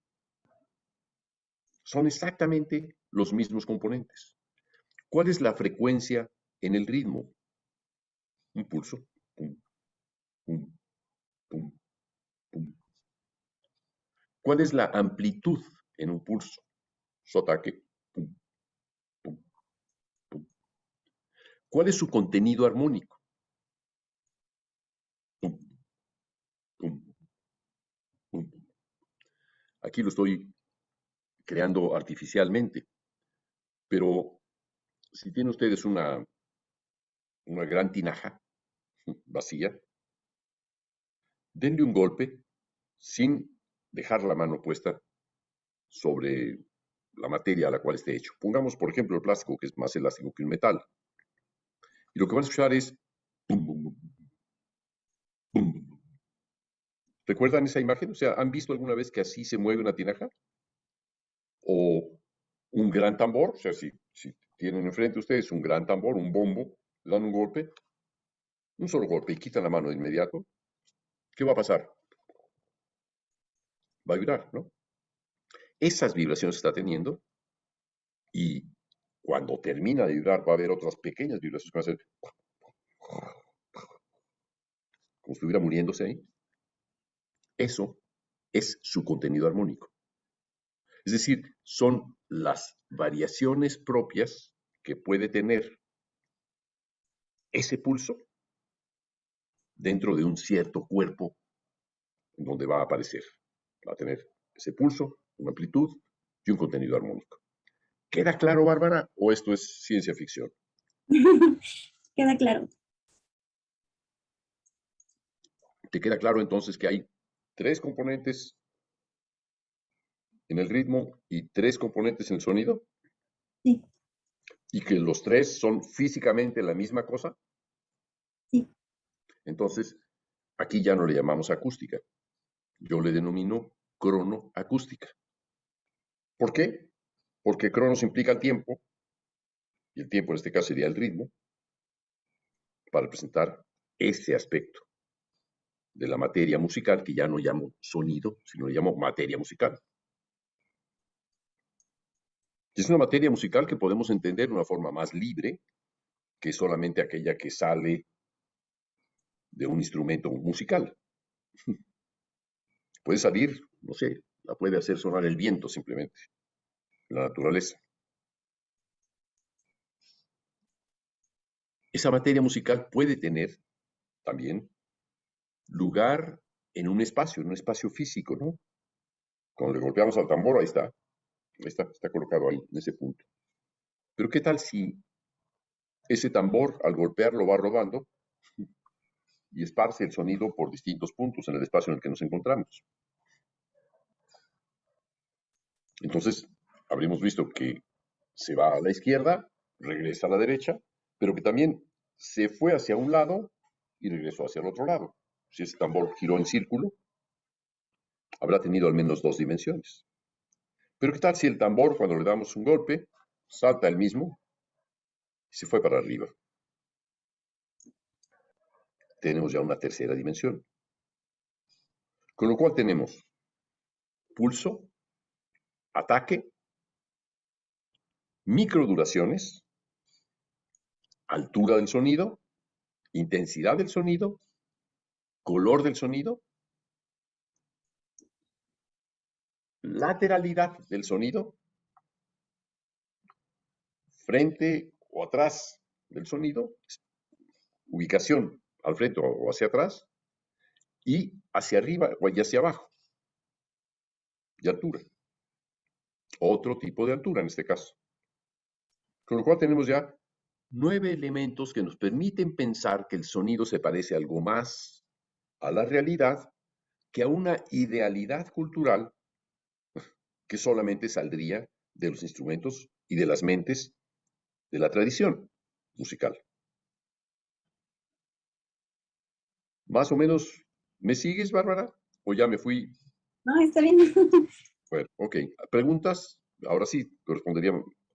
Son exactamente los mismos componentes. ¿Cuál es la frecuencia en el ritmo? Un pulso. Pum, pum, pum, pum. ¿Cuál es la amplitud en un pulso? Su ataque. Pum, pum, pum. ¿Cuál es su contenido armónico? Pum, pum, pum. Aquí lo estoy creando artificialmente, pero si tienen ustedes una gran tinaja vacía, denle un golpe sin dejar la mano puesta sobre la materia a la cual esté hecho. Pongamos, por ejemplo, el plástico, que es más elástico que el metal. Y lo que van a escuchar es pum, pum, pum, pum, pum. ¿Recuerdan esa imagen? O sea, ¿han visto alguna vez que así se mueve una tinaja? O un gran tambor, o sea, si tienen enfrente ustedes un gran tambor, un bombo, le dan un solo golpe y quitan la mano de inmediato, ¿qué va a pasar? Va a vibrar, ¿no? Esas vibraciones está teniendo y cuando termina de vibrar va a haber otras pequeñas vibraciones que van a hacer como si estuviera muriéndose ahí. Eso es su contenido armónico. Es decir, son las variaciones propias que puede tener ese pulso dentro de un cierto cuerpo en donde va a aparecer. Va a tener ese pulso, una amplitud y un contenido armónico. ¿Queda claro, Bárbara, o esto es ciencia ficción? Queda claro. ¿Te queda claro entonces que hay tres componentes en el ritmo y tres componentes en el sonido? Sí, ¿Y que los tres son físicamente la misma cosa? sí. Entonces, aquí ya no le llamamos acústica. Yo le denomino cronoacústica. ¿Por qué? Porque cronos implica el tiempo, y el tiempo en este caso sería el ritmo, para representar ese aspecto de la materia musical que ya no llamo sonido, sino le llamo materia musical. Es una materia musical que podemos entender de una forma más libre que solamente aquella que sale de un instrumento musical. Puede salir, no sé, la puede hacer sonar el viento simplemente, la naturaleza. Esa materia musical puede tener también lugar en un espacio físico, ¿no? Cuando le golpeamos al tambor, ahí está colocado ahí, en ese punto. Pero ¿qué tal si ese tambor, al golpearlo, va rodando y esparce el sonido por distintos puntos en el espacio en el que nos encontramos? Entonces, habríamos visto que se va a la izquierda, regresa a la derecha, pero que también se fue hacia un lado y regresó hacia el otro lado. Si ese tambor giró en círculo, habrá tenido al menos dos dimensiones. Pero ¿qué tal si el tambor, cuando le damos un golpe, salta el mismo y se fue para arriba? Tenemos ya una tercera dimensión. Con lo cual tenemos pulso, ataque, microduraciones, altura del sonido, intensidad del sonido, color del sonido, lateralidad del sonido, frente o atrás del sonido, ubicación al frente o hacia atrás, y hacia arriba y hacia abajo, de altura. Otro tipo de altura en este caso. Con lo cual tenemos ya 9 elementos que nos permiten pensar que el sonido se parece algo más a la realidad que a una idealidad cultural que solamente saldría de los instrumentos y de las mentes de la tradición musical. Más o menos, ¿me sigues, Bárbara? ¿O ya me fui? No, está bien. Bueno, ok. ¿Preguntas? Ahora sí, correspondería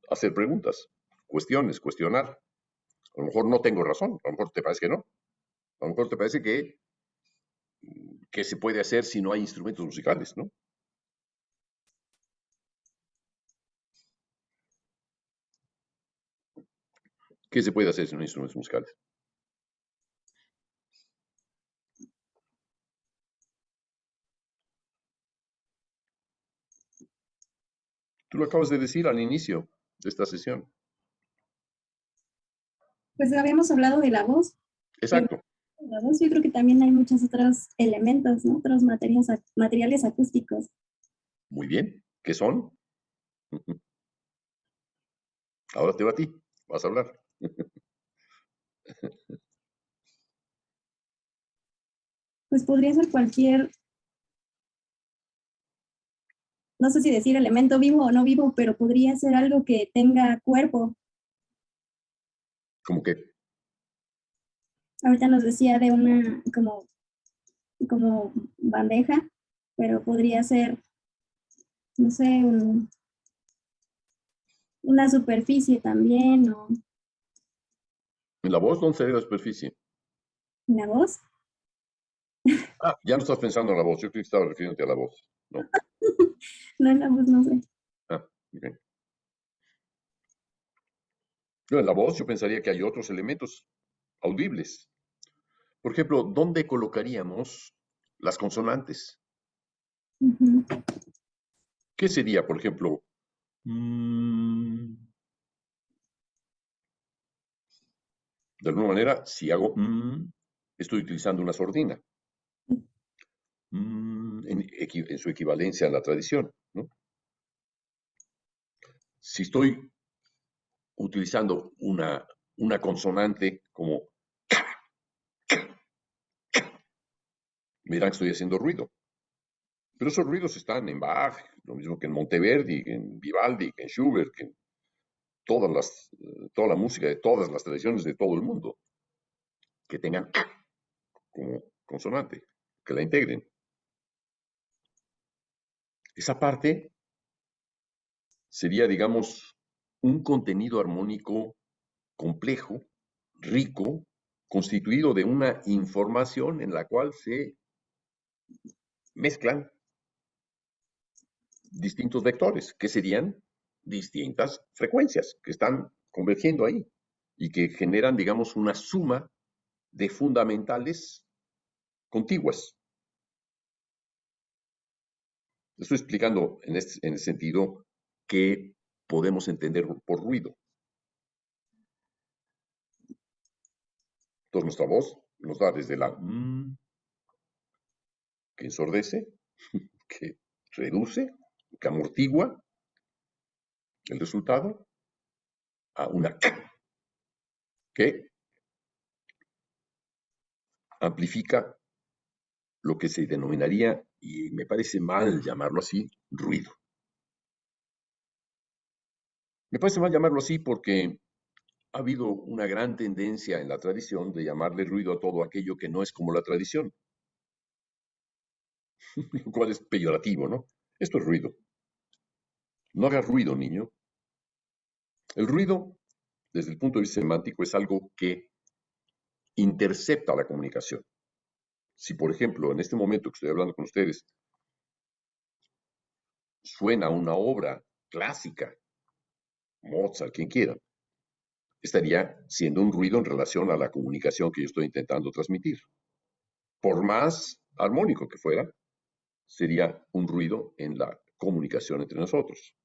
hacer preguntas, cuestiones, cuestionar. A lo mejor no tengo razón, a lo mejor te parece que no. A lo mejor te parece que se puede hacer si no hay instrumentos musicales, ¿no? ¿Qué se puede hacer si no hay instrumentos musicales? Tú lo acabas de decir al inicio de esta sesión. Pues habíamos hablado de la voz. Exacto. La voz, yo creo que también hay muchos otros elementos, ¿no? Otros materiales acústicos. Muy bien. ¿Qué son? Ahora te va a ti. Vas a hablar. Pues podría ser cualquier, no sé si decir elemento vivo o no vivo, pero podría ser algo que tenga cuerpo. ¿Cómo que? Ahorita nos decía de una como bandeja, pero podría ser, no sé, una superficie también, o ¿En la voz dónde sería la superficie? una voz. Ah, ya no estás pensando en la voz. Yo creo que estaba refiriéndote a la voz. No. No, la voz no sé. Ah, ok. Yo en la voz yo pensaría que hay otros elementos audibles. Por ejemplo, ¿dónde colocaríamos las consonantes? Ujú. ¿Qué sería, por ejemplo? De alguna manera, si hago estoy utilizando una sordina en su equivalencia a la tradición, ¿no? Si estoy utilizando una consonante como verán que estoy haciendo ruido. Pero esos ruidos están en Bach, lo mismo que en Monteverdi, en Vivaldi, que en Schubert, que en toda la música de todas las tradiciones de todo el mundo, que tengan como consonante, que la integren. Esa parte sería, digamos, un contenido armónico complejo, rico, constituido de una información en la cual se mezclan distintos vectores, que serían distintas frecuencias que están convergiendo ahí y que generan, digamos, una suma de fundamentales contiguas. Estoy explicando en el sentido que podemos entender por ruido. Entonces, nuestra voz nos da desde la que ensordece, que reduce, que amortigua el resultado, a una que amplifica lo que se denominaría, y me parece mal llamarlo así, ruido. Me parece mal llamarlo así porque ha habido una gran tendencia en la tradición de llamarle ruido a todo aquello que no es como la tradición, lo cual es peyorativo, ¿no? Esto es ruido. No hagas ruido, niño. El ruido, desde el punto de vista semántico, es algo que intercepta la comunicación. Si, por ejemplo, en este momento que estoy hablando con ustedes, suena una obra clásica, Mozart, quien quiera, estaría siendo un ruido en relación a la comunicación que yo estoy intentando transmitir. Por más armónico que fuera, sería un ruido en la comunicación entre nosotros.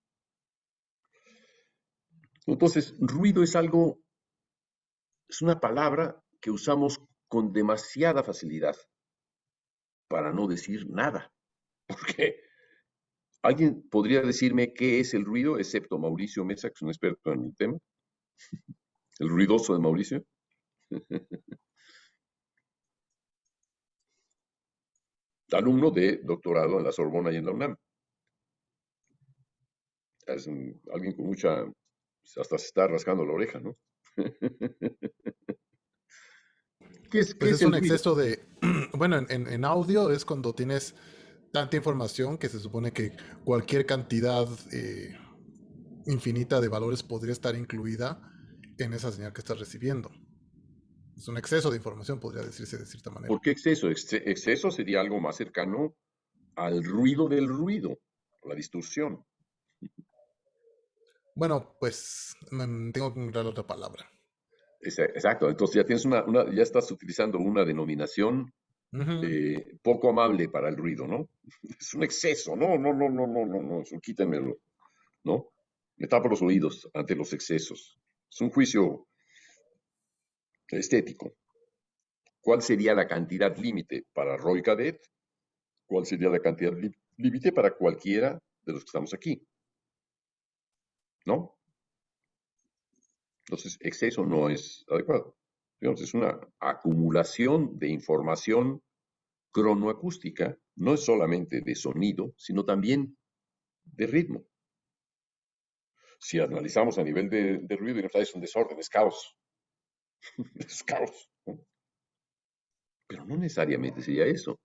Entonces, ruido es algo, es una palabra que usamos con demasiada facilidad para no decir nada. Porque alguien podría decirme qué es el ruido, excepto Mauricio Mesa, que es un experto en el tema. El ruidoso de Mauricio. Alumno de doctorado en la Sorbona y en la UNAM. Es alguien con mucha, hasta se está rascando la oreja, ¿no? ¿Qué Pues es es el un ruido? exceso de, bueno, en audio es cuando tienes tanta información que se supone que cualquier cantidad infinita de valores podría estar incluida en esa señal que estás recibiendo. Es un exceso de información, podría decirse de cierta manera. ¿Por qué exceso? Exceso sería algo más cercano al ruido del ruido, la distorsión. Bueno, pues tengo que encontrar otra palabra. Exacto, entonces ya tienes ya estás utilizando una denominación Ujú. poco amable para el ruido, ¿no? Es un exceso, no, no, no, no, no, no, no, eso quítenmelo, ¿no? Me tapo los oídos ante los excesos. Es un juicio estético. ¿Cuál sería la cantidad límite para Roy Cadet? ¿Cuál sería la cantidad límite para cualquiera de los que estamos aquí? ¿No? Entonces, exceso no es adecuado. Digamos, es una acumulación de información cronoacústica, no es solamente de sonido, sino también de ritmo. Si analizamos a nivel de ruido, es un desorden, es caos. Es caos, ¿no? Pero no necesariamente sería eso.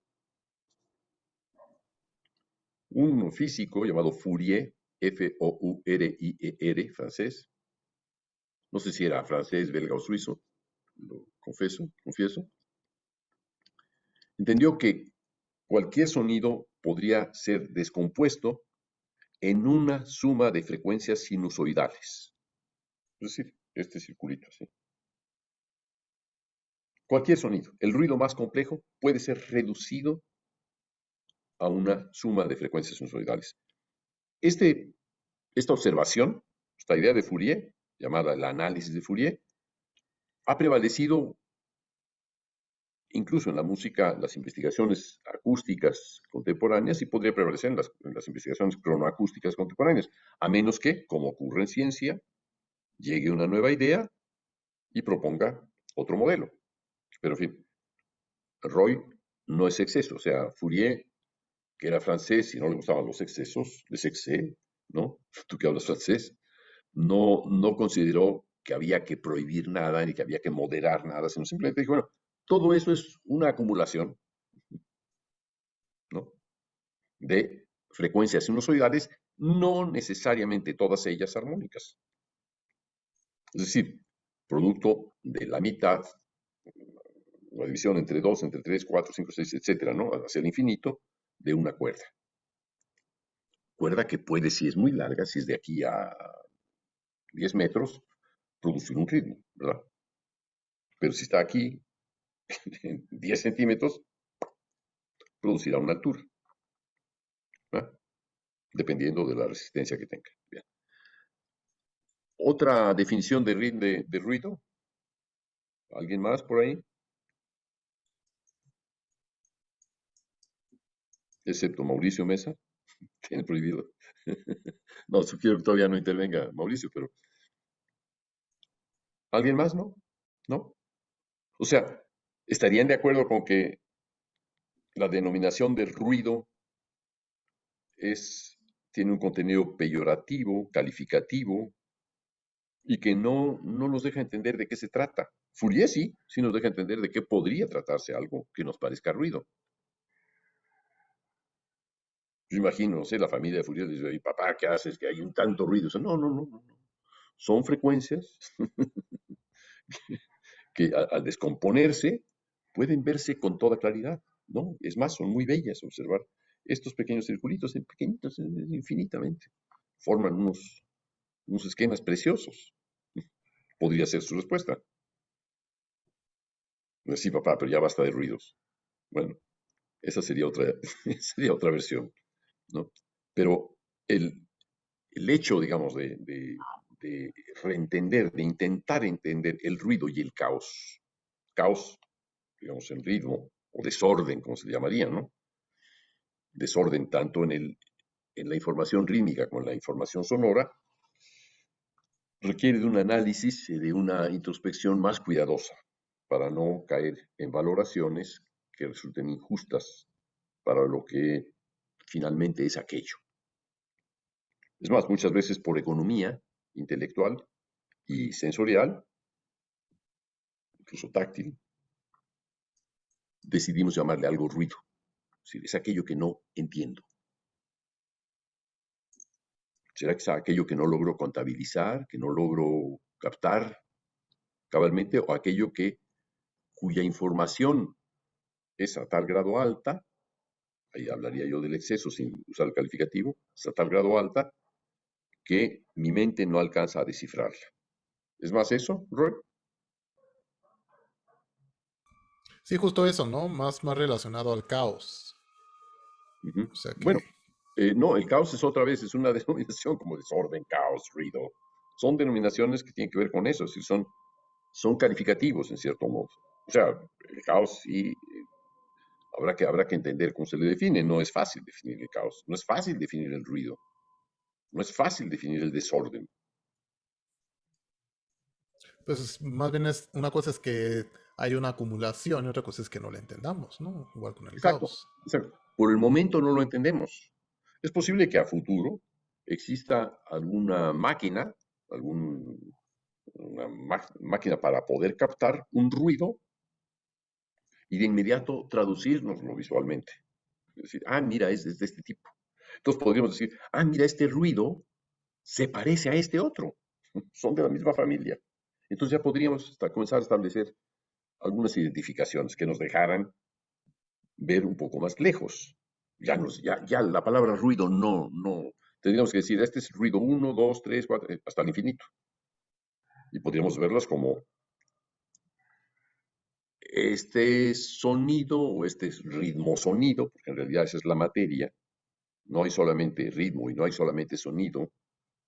Un físico llamado Fourier, Fourier, francés, no sé si era francés, belga o suizo, lo confieso, entendió que cualquier sonido podría ser descompuesto en una suma de frecuencias sinusoidales. Es decir, este circulito, ¿sí? Cualquier sonido, el ruido más complejo, puede ser reducido a una suma de frecuencias sinusoidales. Esta observación, esta idea de Fourier, llamada el análisis de Fourier, ha prevalecido incluso en la música, las investigaciones acústicas contemporáneas y podría prevalecer en las investigaciones cronoacústicas contemporáneas, a menos que, como ocurre en ciencia, llegue una nueva idea y proponga otro modelo. Pero, en fin, Roy no es exceso. O sea, Fourier, que era francés y no le gustaban los excesos, les excès, ¿no? Tú que hablas francés, no consideró que había que prohibir nada ni que había que moderar nada, sino simplemente dijo, bueno, todo eso es una acumulación, ¿no? De frecuencias sinusoidales, no necesariamente todas ellas armónicas. Es decir, producto de la mitad, la división entre 2, entre 3, 4, 5, 6, etcétera, ¿no? Hacia el infinito de una cuerda. cuerda que puede, si es muy larga, si es de aquí a 10 metros, producir un ritmo, ¿verdad? Pero si está aquí en 10 centímetros, producirá una altura, ¿verdad? Dependiendo de la resistencia que tenga. Bien. Otra definición de ruido. ¿Alguien más por ahí? Excepto Mauricio Mesa. Tiene prohibido. No, sugiero que todavía no intervenga Mauricio, pero ¿alguien más? ¿No? ¿No? O sea, ¿estarían de acuerdo con que la denominación de ruido tiene un contenido peyorativo, calificativo, y que no nos deja entender de qué se trata? Fourier sí nos deja entender de qué podría tratarse algo que nos parezca ruido. Yo imagino, no sé, la familia de Fourier dice, "Ay, papá, ¿qué haces? Que hay un tanto ruido". Dice, no. Son frecuencias que al descomponerse pueden verse con toda claridad, ¿no? Es más, son muy bellas observar estos pequeños circulitos, en pequeñitos, infinitamente. Forman unos esquemas preciosos. Podría ser su respuesta. Sí, papá, pero ya basta de ruidos. Bueno, esa sería otra, sería otra versión, ¿no? Pero el hecho, digamos, de reentender, de intentar entender el ruido y el caos, digamos, en ritmo, o desorden, como se llamaría, ¿no? Desorden tanto en la información rítmica como en la información sonora, requiere de un análisis y de una introspección más cuidadosa para no caer en valoraciones que resulten injustas para lo que finalmente es aquello. Es más, muchas veces por economía intelectual y sensorial, incluso táctil, decidimos llamarle algo ruido. Es decir, es aquello que no entiendo. ¿Será que es aquello que no logro contabilizar, que no logro captar cabalmente, o aquello cuya información es a tal grado alta, ahí hablaría yo del exceso sin usar el calificativo, es a tal grado alta que mi mente no alcanza a descifrarla? ¿Es más eso, Roy? Sí, justo eso, ¿no? Más relacionado al caos. Ujú. O sea Bueno, que, no, el caos es otra vez, es una denominación como desorden, caos, ruido. Son denominaciones que tienen que ver con eso, es decir, son calificativos en cierto modo. O sea, el caos sí, habrá que entender cómo se le define. No es fácil definir el caos, no es fácil definir el ruido, no es fácil definir el desorden. pues más bien es, una cosa es que hay una acumulación y otra cosa es que no la entendamos, ¿no? Igual con el Exacto, caos. exacto. Por el momento no lo entendemos. Es posible que a futuro exista alguna máquina, máquina para poder captar un ruido y de inmediato traducirnoslo visualmente. Es decir, mira, es de este tipo. Entonces podríamos decir, mira, este ruido se parece a este otro. Son de la misma familia. Entonces ya podríamos comenzar a establecer algunas identificaciones que nos dejaran ver un poco más lejos. Ya la palabra ruido no. Tendríamos que decir, este es ruido 1, 2, 3, 4, hasta el infinito. Y podríamos verlas como este sonido o este ritmo sonido, porque en realidad esa es la materia. No hay solamente ritmo y no hay solamente sonido,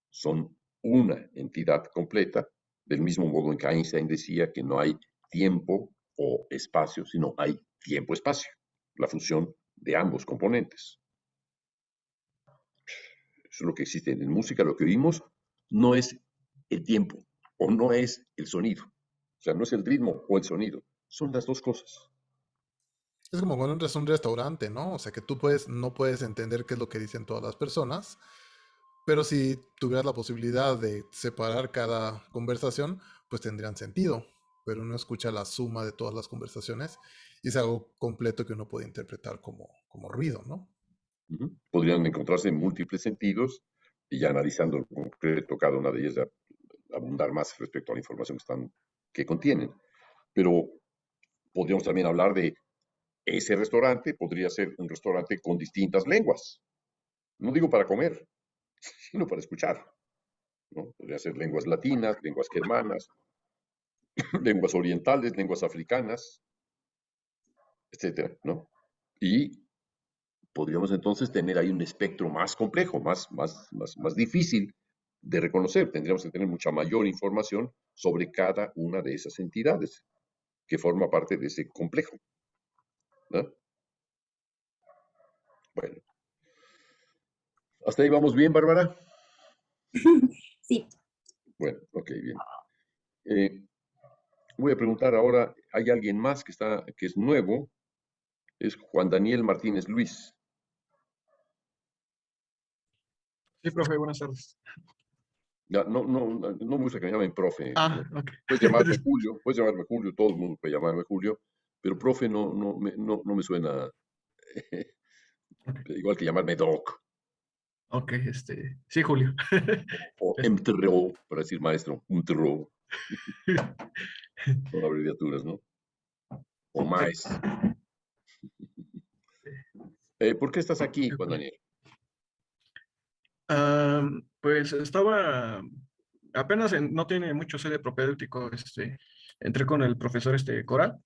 son una entidad completa, del mismo modo en que Einstein decía que no hay tiempo o espacio, sino hay tiempo-espacio, la fusión de ambos componentes. Eso es lo que existe en música. Lo que oímos no es el tiempo o no es el sonido. O sea, no es el ritmo o el sonido. Son las dos cosas. Es como cuando entras a un restaurante, ¿no? O sea que tú no puedes entender qué es lo que dicen todas las personas, pero si tuvieras la posibilidad de separar cada conversación, pues tendrían sentido. Pero uno escucha la suma de todas las conversaciones y es algo completo que uno puede interpretar como ruido, ¿no? Podrían encontrarse múltiples sentidos y ya analizando en concreto cada una de ellas, ya abundar más respecto a la información que contienen. Pero podríamos también hablar de ese restaurante, podría ser un restaurante con distintas lenguas. No digo para comer, sino para escuchar, ¿no? Podría ser lenguas latinas, lenguas germanas, lenguas orientales, lenguas africanas, etcétera, ¿no? Y podríamos entonces tener ahí un espectro más complejo, más difícil de reconocer. Tendríamos que tener mucha mayor información sobre cada una de esas entidades que forma parte de ese complejo, ¿no? Bueno, ¿hasta ahí vamos bien, Bárbara? Sí, Bueno, ok, bien. Eh, Voy a preguntar ahora, ¿hay alguien más que es nuevo? Es Juan Daniel Martínez Luis. Sí, profe, buenas tardes. Ya, no me gusta que me llamen profe. Ah, ok. Puedes llamarme Julio, todo el mundo puede llamarme Julio, pero profe no me suena Ok, igual que llamarme Doc ok, sí, Julio. o Es- MTRO, para decir maestro, MTRO, son abreviaturas, ¿no? O sí, MAES. ¿Por qué estás aquí, Juan Julio. Daniel? Pues estaba, apenas no tiene mucho sede propedéutico, entré con el profesor Coral,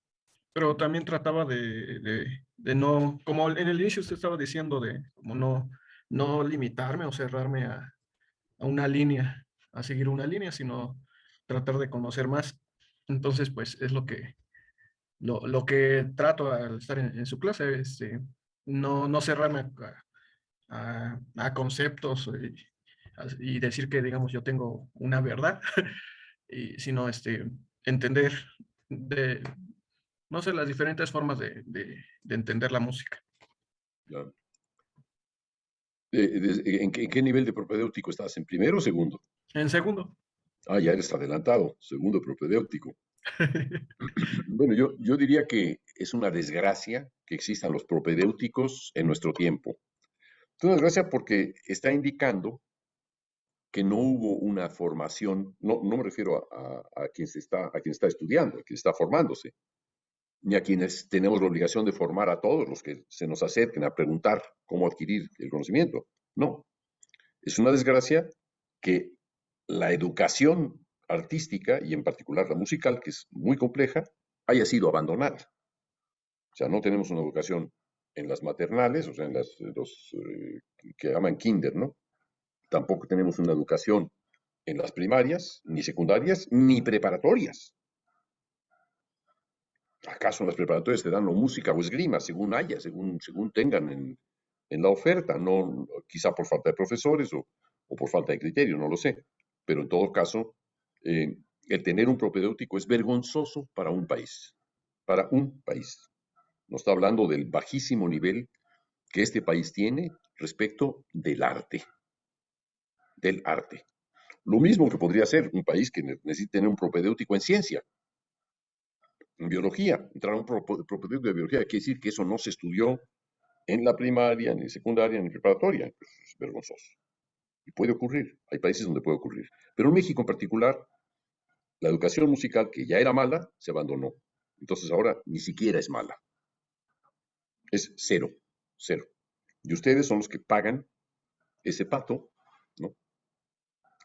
pero también trataba de no, como en el inicio usted estaba diciendo, de como no limitarme o cerrarme a una línea, a seguir una línea, sino tratar de conocer más. Entonces, pues es lo que trato al estar en su clase, no cerrarme a conceptos y decir que, digamos, yo tengo una verdad, sino entender de, no sé, las diferentes formas de entender la música. Ya. En qué nivel de propedéutico estás? ¿En primero o segundo? En segundo. Ah, ya eres adelantado, segundo propedéutico. Bueno, yo diría que es una desgracia que existan los propedéuticos en nuestro tiempo. Es una desgracia porque está indicando que no hubo una formación, no me refiero a quien está estudiando, a quien está formándose, ni a quienes tenemos la obligación de formar a todos los que se nos acerquen a preguntar cómo adquirir el conocimiento. No, es una desgracia que la educación artística, y en particular la musical, que es muy compleja, haya sido abandonada. O sea, no tenemos una educación en las maternales, o sea, en los que llaman kinder, ¿no? Tampoco tenemos una educación en las primarias, ni secundarias, ni preparatorias. ¿Acaso en las preparatorias te dan o música o esgrima, según haya, según tengan en la oferta? No, quizá por falta de profesores o por falta de criterio, no lo sé. Pero en todo caso, el tener un propedéutico es vergonzoso para un país. Para un país. Nos está hablando del bajísimo nivel que este país tiene respecto del arte. Del arte. Lo mismo que podría ser un país que necesite tener un propedéutico en ciencia, en biología. Entrar a un propedéutico de biología quiere decir que eso no se estudió en la primaria, ni secundaria, ni preparatoria. Pues es vergonzoso. Y puede ocurrir. Hay países donde puede ocurrir. Pero en México en particular, la educación musical, que ya era mala, se abandonó. Entonces ahora ni siquiera es mala. Es cero. Cero. Y ustedes son los que pagan ese pato, ¿no?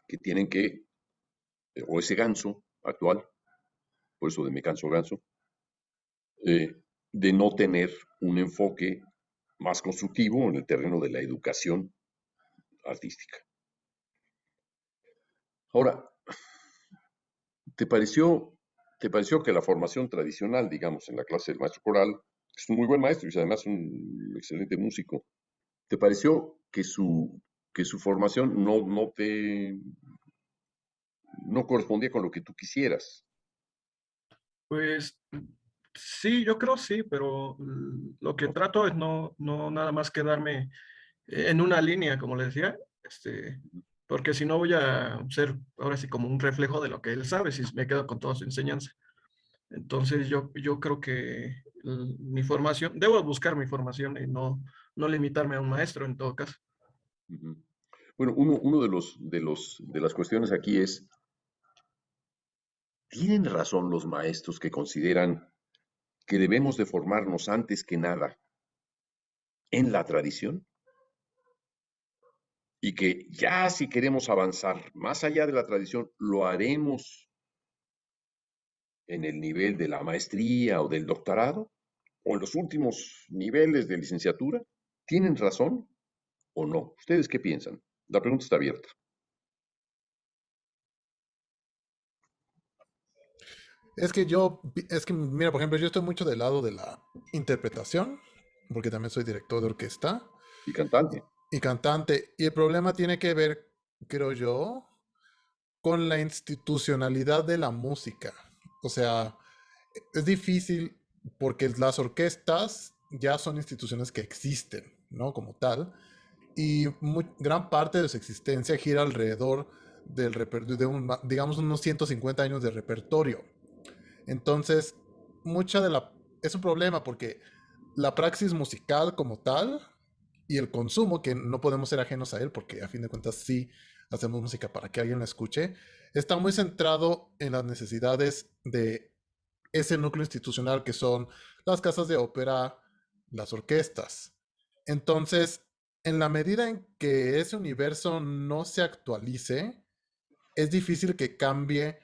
Que tienen que, o ese ganso actual, por eso de me canso ganso, eh, de no tener un enfoque más constructivo en el terreno de la educación artística. Ahora, ¿te pareció, ¿te pareció que la formación tradicional, digamos, en la clase del maestro coral, es un muy buen maestro y es además un excelente músico, ¿te pareció que su formación no correspondía con lo que tú quisieras? Pues sí, yo creo sí, pero lo que trato es no nada más quedarme en una línea, como le decía, porque si no voy a ser ahora sí como un reflejo de lo que él sabe, si me quedo con toda su enseñanza. Entonces yo creo que mi formación, debo buscar mi formación y no limitarme a un maestro en todo caso. Ujú. Bueno, uno de las cuestiones aquí es, ¿tienen razón los maestros que consideran que debemos de formarnos antes que nada en la tradición? y que ya si queremos avanzar más allá de la tradición, lo haremos en el nivel de la maestría o del doctorado, o en los últimos niveles de licenciatura, ¿tienen razón o no? ¿Ustedes qué piensan? La pregunta está abierta. Es que, mira, por ejemplo, yo estoy mucho del lado de la interpretación, porque también soy director de orquesta Y cantante. y cantante, y el problema tiene que ver, creo yo, con la institucionalidad de la música. O sea, es difícil porque las orquestas ya son instituciones que existen, ¿no? Como tal, y gran parte de su existencia gira alrededor digamos, unos 150 años de repertorio. Entonces, mucha de la... Es un problema porque la praxis musical como tal y el consumo, que no podemos ser ajenos a él porque a fin de cuentas sí hacemos música para que alguien la escuche, está muy centrado en las necesidades de ese núcleo institucional que son las casas de ópera, las orquestas. Entonces, en la medida en que ese universo no se actualice, es difícil que cambie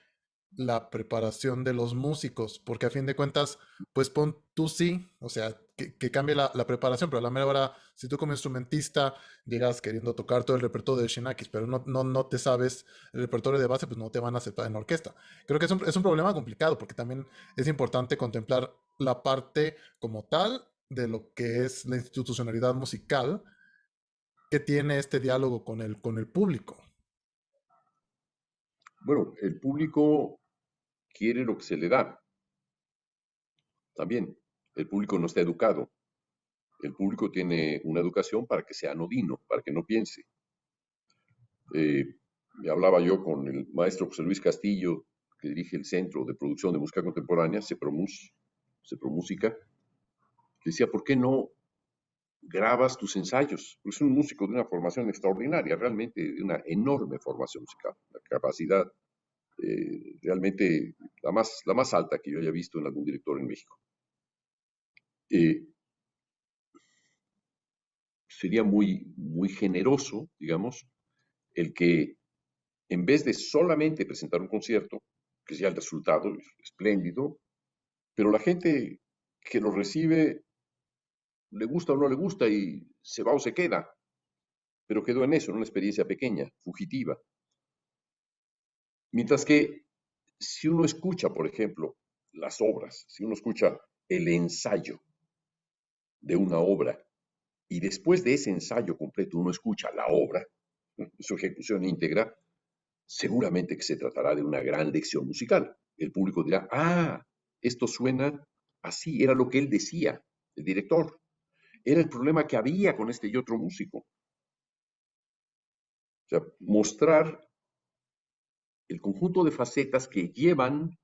la preparación de los músicos, porque a fin de cuentas, pues pon tú sí, o sea, que cambie la preparación, pero a la mera hora, si tú como instrumentista llegas queriendo tocar todo el repertorio de Shinakis, pero no te sabes el repertorio de base, pues no te van a aceptar en la orquesta. Creo que es un problema complicado, porque también es importante contemplar la parte como tal de lo que es la institucionalidad musical que tiene este diálogo con el público. Bueno, el público quiere lo que se le da. También, el público no está educado. El público tiene una educación para que sea anodino, para que no piense. Eh, Me hablaba yo con el maestro José Luis Castillo, que dirige el Centro de Producción de Música Contemporánea, CEPROMúsica, que decía, ¿por qué no grabas tus ensayos? Porque es un músico de una formación extraordinaria, realmente de una enorme formación musical, la capacidad realmente la más alta que yo haya visto en algún director en México. Eh, Sería muy generoso, digamos, el que en vez de solamente presentar un concierto, que ya el resultado es espléndido, pero la gente que lo recibe le gusta o no le gusta y se va o se queda, pero quedó en eso, en una experiencia pequeña, fugitiva. Mientras que si uno escucha, por ejemplo, las obras, si uno escucha el ensayo de una obra y después de ese ensayo completo uno escucha la obra, su ejecución íntegra, seguramente que se tratará de una gran lección musical. El público dirá, ah, esto suena así, era lo que él decía, el director. Era el problema que había con este y otro músico. O sea, mostrar el conjunto de facetas que llevan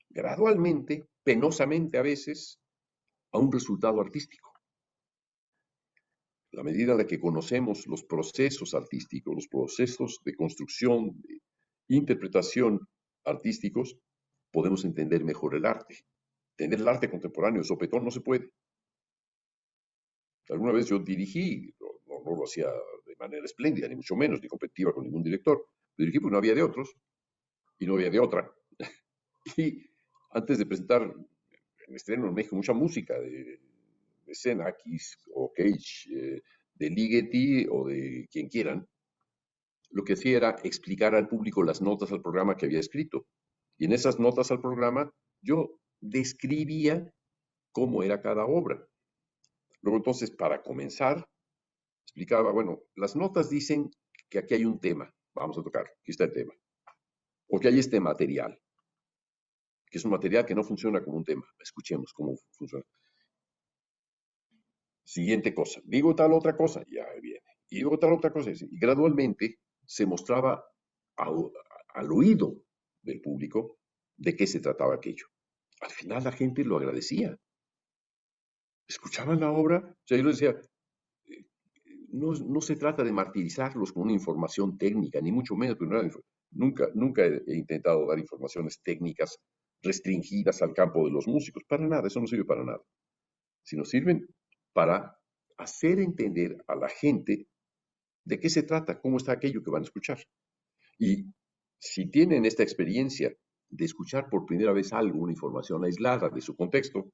gradualmente, penosamente a veces, a un resultado artístico. La medida en la que conocemos los procesos artísticos, los procesos de construcción, de interpretación artísticos, podemos entender mejor el arte. Entender el arte contemporáneo de sopetón no se puede. Alguna vez yo dirigí, no lo hacía de manera espléndida, ni mucho menos, ni competitiva con ningún director. Dirigí porque no había de otros y no había de otra. Y antes de presentar en estreno en México mucha música de Xenakis o Cage, de Ligeti o de quien quieran, lo que hacía era explicar al público las notas al programa que había escrito. Y en esas notas al programa yo describía cómo era cada obra. Luego entonces, para comenzar, explicaba, bueno, las notas dicen que aquí hay un tema, vamos a tocar, aquí está el tema. O que hay este material, que es un material que no funciona como un tema. Escuchemos cómo funciona. Siguiente cosa, digo tal otra cosa, ya viene. Y digo tal otra cosa, y gradualmente se mostraba al oído del público de qué se trataba aquello. Al final la gente lo agradecía. Escuchaban la obra, o sea, yo les decía, no se trata de martirizarlos con una información técnica, ni mucho menos, nunca he intentado dar informaciones técnicas restringidas al campo de los músicos, para nada, eso no sirve para nada, sino sirven para hacer entender a la gente ¿De qué se trata? ¿Cómo está aquello que van a escuchar? Y si tienen esta experiencia de escuchar por primera vez algo, una información aislada de su contexto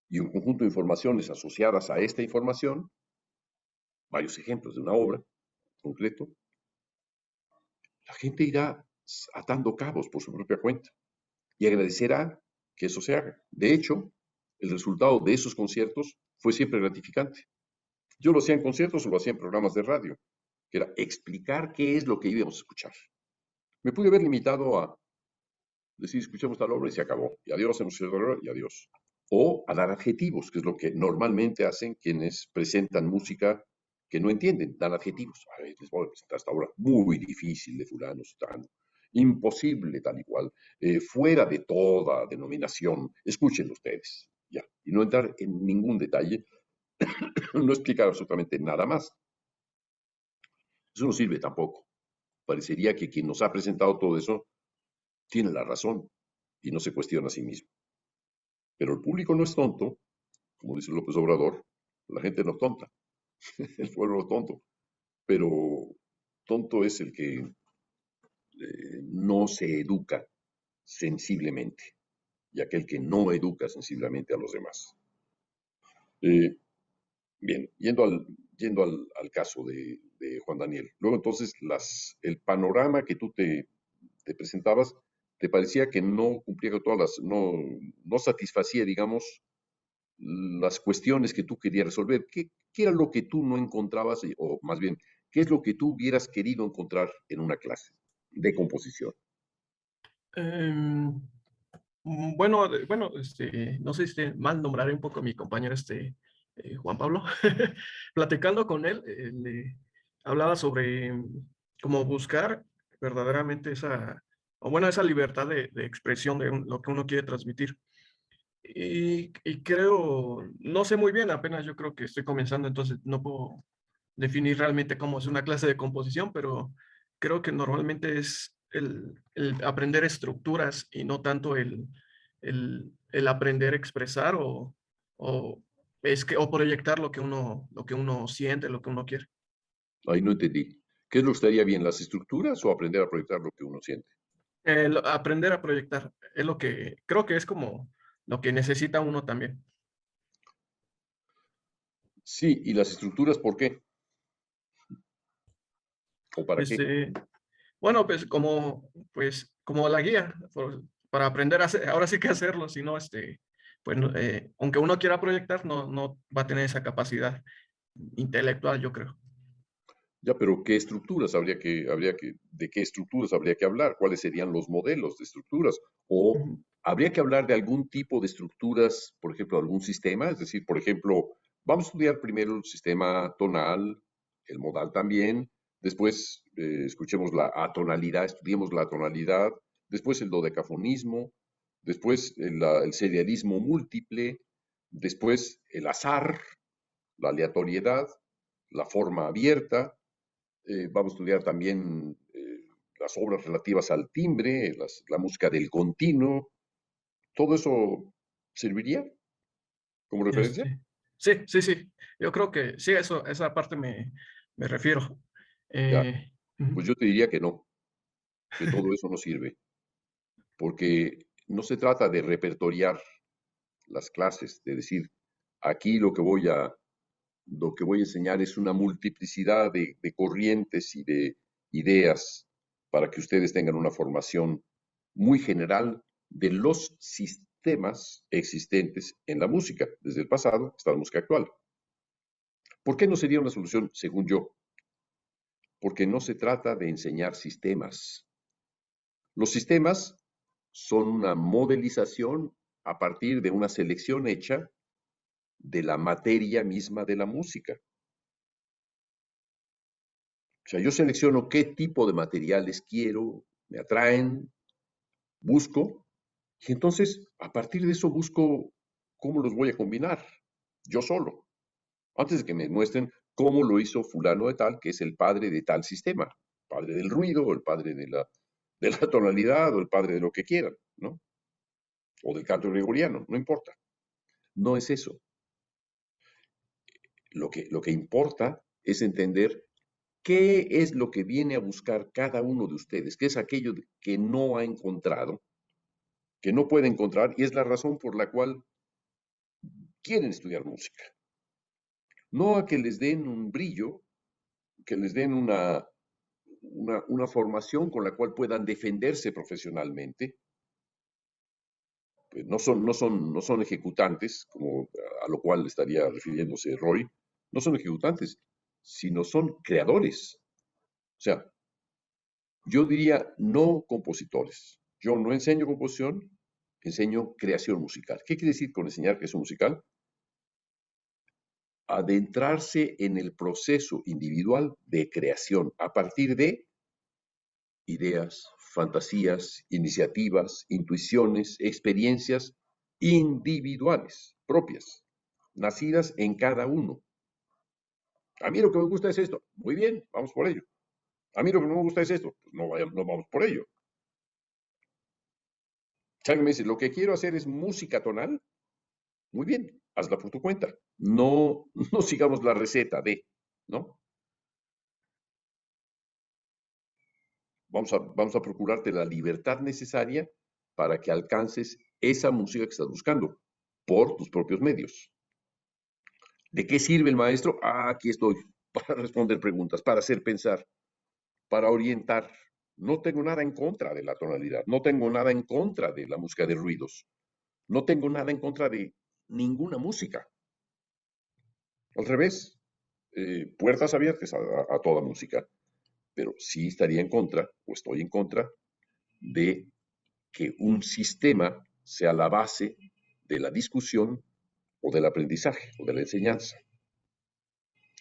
y un conjunto de informaciones asociadas a esta información, varios ejemplos de una obra concreto, la gente irá atando cabos por su propia cuenta y agradecerá que eso se haga. De hecho, el resultado de esos conciertos fue siempre gratificante. Yo lo hacía en conciertos o lo hacía en programas de radio, que era explicar qué es lo que íbamos a escuchar. Me pude haber limitado a decir, escuchemos tal obra y se acabó. Y adiós, hemos hecho tal obra y adiós. O a dar adjetivos, que es lo que normalmente hacen quienes presentan música que no entienden, dan adjetivos. A ver, les voy a presentar esta obra muy difícil de fulano, sutano, imposible tal y cual, fuera de toda denominación, escuchen ustedes, ya. Y no entrar en ningún detalle, no explicar absolutamente nada más. Eso no sirve tampoco. Parecería que quien nos ha presentado todo eso tiene la razón y no se cuestiona a sí mismo. Pero el público no es tonto, como dice López Obrador, la gente no es tonta, el pueblo es tonto, pero tonto es el que no se educa sensiblemente y aquel que no educa sensiblemente a los demás. Eh, bien, yendo al caso de Juan Daniel. Luego entonces el panorama que tú te presentabas, te parecía que no cumplía con todas no satisfacía, digamos, las cuestiones que tú querías resolver. ¿Qué era lo que tú no encontrabas, o más bien, qué es lo que tú hubieras querido encontrar en una clase de composición? Em, bueno, no sé si mal nombraré un poco a mi compañero Juan Pablo. Platicando con él, le hablaba sobre cómo buscar verdaderamente esa libertad de expresión de lo que uno quiere transmitir. Y creo, no sé muy bien, apenas yo creo que estoy comenzando, entonces no puedo definir realmente cómo es una clase de composición, pero creo que normalmente es el aprender estructuras y no tanto el aprender a expresar o proyectar lo que uno siente, lo que uno quiere. Ahí no entendí. ¿Qué es lo que estaría bien, las estructuras o aprender a proyectar lo que uno siente? Aprender a proyectar es lo que creo que es como lo que necesita uno también. Sí, ¿y las estructuras por qué? ¿O para qué? Este, bueno, pues como la guía para aprender a hacer, ahora sí que hacerlo, si no, pues, aunque uno quiera proyectar, no va a tener esa capacidad intelectual, yo creo. Ya, pero ¿qué estructuras de qué estructuras habría que hablar? ¿Cuáles serían los modelos de estructuras? ¿O Ujú. habría que hablar de algún tipo de estructuras, por ejemplo, algún sistema? Es decir, por ejemplo, vamos a estudiar primero el sistema tonal, el modal también, después escuchemos la atonalidad, estudiemos la tonalidad, después el dodecafonismo, después el serialismo múltiple, después el azar, la aleatoriedad, la forma abierta. Vamos a estudiar también las obras relativas al timbre, la música del continuo. ¿Todo eso serviría como referencia? Sí, sí, sí. Yo creo que sí, esa parte me refiero. Ya, Ujú. pues yo te diría que todo eso no sirve, porque no se trata de repertoriar las clases, de decir, aquí lo que voy a enseñar es una multiplicidad de corrientes y de ideas para que ustedes tengan una formación muy general de los sistemas existentes en la música, desde el pasado hasta la música actual. ¿Por qué no sería una solución, según yo? Porque no se trata de enseñar sistemas. Los sistemas son una modelización a partir de una selección hecha de la materia misma de la música. O sea, yo selecciono qué tipo de materiales quiero, me atraen, busco, y entonces a partir de eso busco cómo los voy a combinar, yo solo, antes de que me muestren cómo lo hizo fulano de tal, que es el padre de tal sistema, padre del ruido, o el padre de la tonalidad, o el padre de lo que quieran, ¿no? O del canto gregoriano, no importa. No es eso. Lo que importa es entender ¿Qué es lo que viene a buscar cada uno de ustedes? ¿Qué es aquello que no ha encontrado, que no puede encontrar, y es la razón por la cual quieren estudiar música? No a que les den un brillo, que les den una formación con la cual puedan defenderse profesionalmente. Pues no son ejecutantes, como a lo cual estaría refiriéndose Roy, no son ejecutantes, sino son creadores. O sea, yo diría no compositores. Yo no enseño composición, enseño creación musical. ¿Qué quiere decir con enseñar creación musical? Adentrarse en el proceso individual de creación a partir de ideas, fantasías, iniciativas, intuiciones, experiencias individuales, propias, nacidas en cada uno. A mí lo que me gusta es esto. Muy bien, vamos por ello. A mí lo que no me gusta es esto. Pues no vamos por ello. Si alguien me dice, lo que quiero hacer es música tonal, muy bien, hazla por tu cuenta. No, no sigamos la receta de, ¿no? Vamos a procurarte la libertad necesaria para que alcances esa música que estás buscando por tus propios medios. ¿De qué sirve el maestro? Aquí estoy para responder preguntas, para hacer pensar, para orientar. No tengo nada en contra de la tonalidad, no tengo nada en contra de la música de ruidos, no tengo nada en contra de ninguna música. Al revés, puertas abiertas a toda música, pero sí estaría en contra, o estoy en contra, de que un sistema sea la base de la discusión o del aprendizaje o de la enseñanza.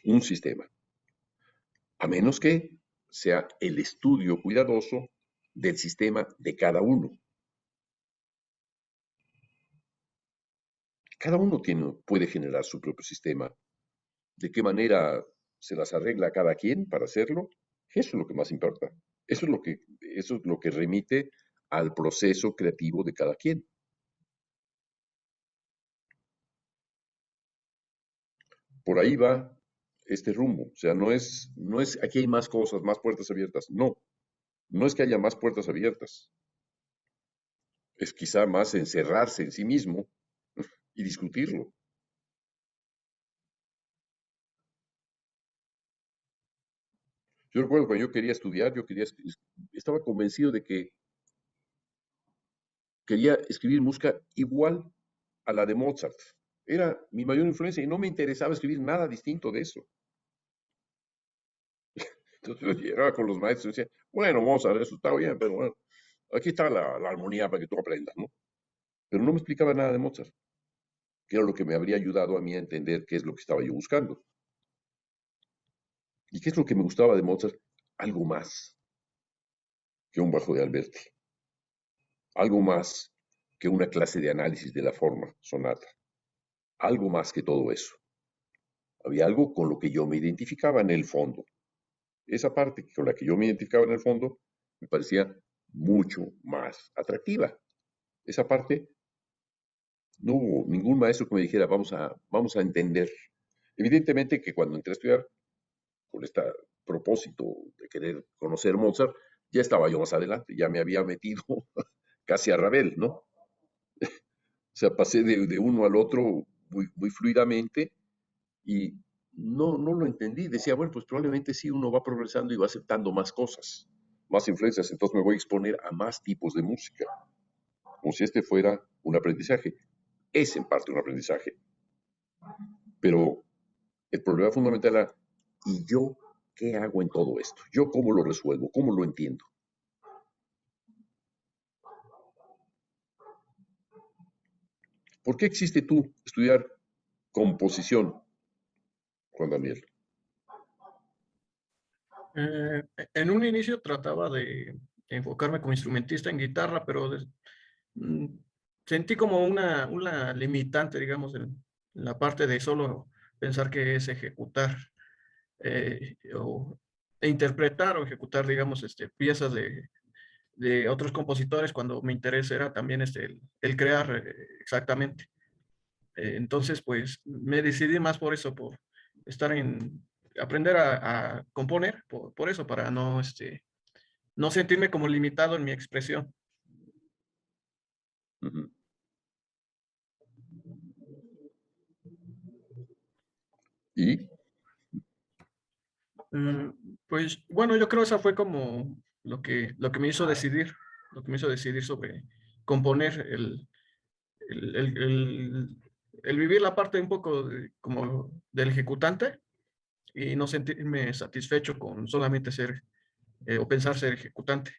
Un sistema. A menos que sea el estudio cuidadoso del sistema de cada uno. Cada uno puede generar su propio sistema. ¿De qué manera se las arregla cada quien para hacerlo? Eso es lo que más importa. Eso es lo que remite al proceso creativo de cada quien. Por ahí va este rumbo. O sea, no es aquí hay más cosas, más puertas abiertas. No, no es que haya más puertas abiertas. Es quizá más encerrarse en sí mismo y discutirlo. Yo recuerdo cuando yo quería estudiar, estaba convencido de que quería escribir música igual a la de Mozart. Era mi mayor influencia y no me interesaba escribir nada distinto de eso. Entonces yo llegaba con los maestros y decía, bueno, Mozart, eso está bien, pero bueno, aquí está la armonía para que tú aprendas, ¿no? Pero no me explicaba nada de Mozart, que era lo que me habría ayudado a mí a entender qué es lo que estaba yo buscando. ¿Y qué es lo que me gustaba de Mozart? Algo más que un bajo de Alberti, algo más que una clase de análisis de la forma sonata, algo más que todo eso. Había algo con lo que yo me identificaba en el fondo. Esa parte con la que yo me identificaba en el fondo me parecía mucho más atractiva. Esa parte no hubo ningún maestro que me dijera, vamos a entender. Evidentemente que cuando entré a estudiar con este propósito de querer conocer Mozart, ya estaba yo más adelante, ya me había metido casi a Ravel, ¿no? O sea, pasé de uno al otro muy fluidamente y no lo entendí. Decía, bueno, pues probablemente sí uno va progresando y va aceptando más cosas, más influencias, entonces me voy a exponer a más tipos de música, como si este fuera un aprendizaje. Es en parte un aprendizaje, pero el problema fundamental era, ¿y yo qué hago en todo esto? ¿Yo cómo lo resuelvo? ¿Cómo lo entiendo? ¿Por qué existe tú estudiar composición, Juan Daniel? En un inicio trataba de enfocarme como instrumentista en guitarra, pero mm, sentí como una limitante, digamos, en la parte de solo pensar que es ejecutar e interpretar o ejecutar, digamos, piezas de otros compositores cuando mi interés era también el crear exactamente. Entonces, pues me decidí más por eso, por estar aprender a componer por eso, para no, no sentirme como limitado en mi expresión. Ujú. ¿Y? Pues bueno, yo creo que esa fue como lo que me hizo decidir, sobre componer, el vivir la parte un poco como del ejecutante y no sentirme satisfecho con solamente ser o pensar ser ejecutante,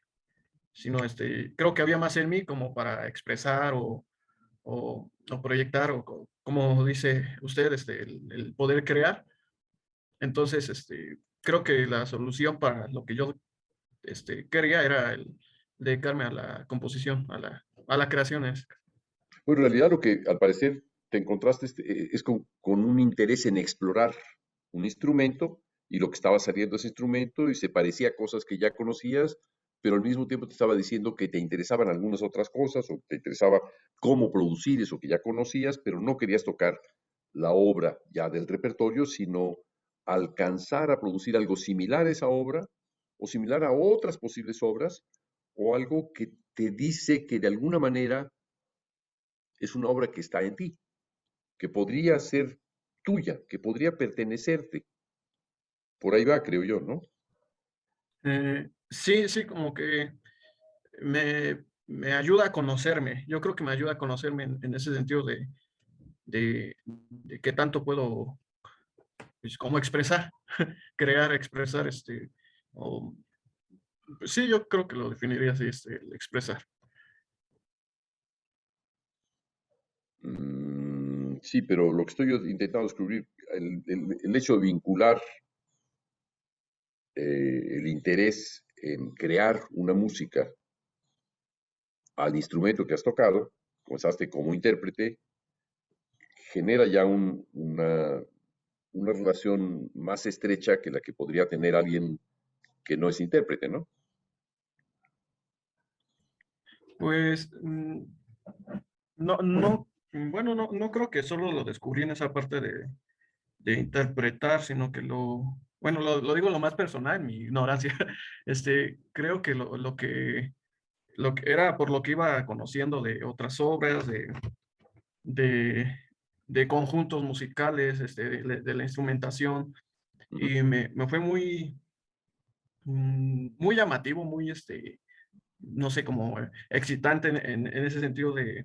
sino creo que había más en mí como para expresar o proyectar, como dice usted, el poder crear. Entonces, creo que la solución para lo que yo quería era el dedicarme a la composición, a la creación. Bueno, en realidad lo que al parecer te encontraste es con un interés en explorar un instrumento y lo que estaba saliendo de ese instrumento y se parecía a cosas que ya conocías, pero al mismo tiempo te estaba diciendo que te interesaban algunas otras cosas o te interesaba cómo producir eso que ya conocías, pero no querías tocar la obra ya del repertorio, sino alcanzar a producir algo similar a esa obra o similar a otras posibles obras o algo que te dice que de alguna manera es una obra que está en ti, que podría ser tuya, que podría pertenecerte. Por ahí va, creo yo, ¿no? Sí, sí, como que me ayuda a conocerme. Yo creo que me ayuda a conocerme en ese sentido de qué tanto puedo, pues, como expresar, crear, expresar, o, pues sí, yo creo que lo definiría así, el expresar. Sí, pero lo que estoy yo intentando descubrir, el hecho de vincular el interés en crear una música al instrumento que has tocado, comenzaste como intérprete, genera ya una relación más estrecha que la que podría tener alguien que no es intérprete, ¿no? Pues no, no, bueno, no creo que solo lo descubrí en esa parte de interpretar, sino que bueno, lo digo lo más personal, mi ignorancia. Creo que lo que era por lo que iba conociendo de otras obras, de, de conjuntos musicales, de la instrumentación, Ujú, y me fue muy llamativo, muy, no sé, como excitante en ese sentido de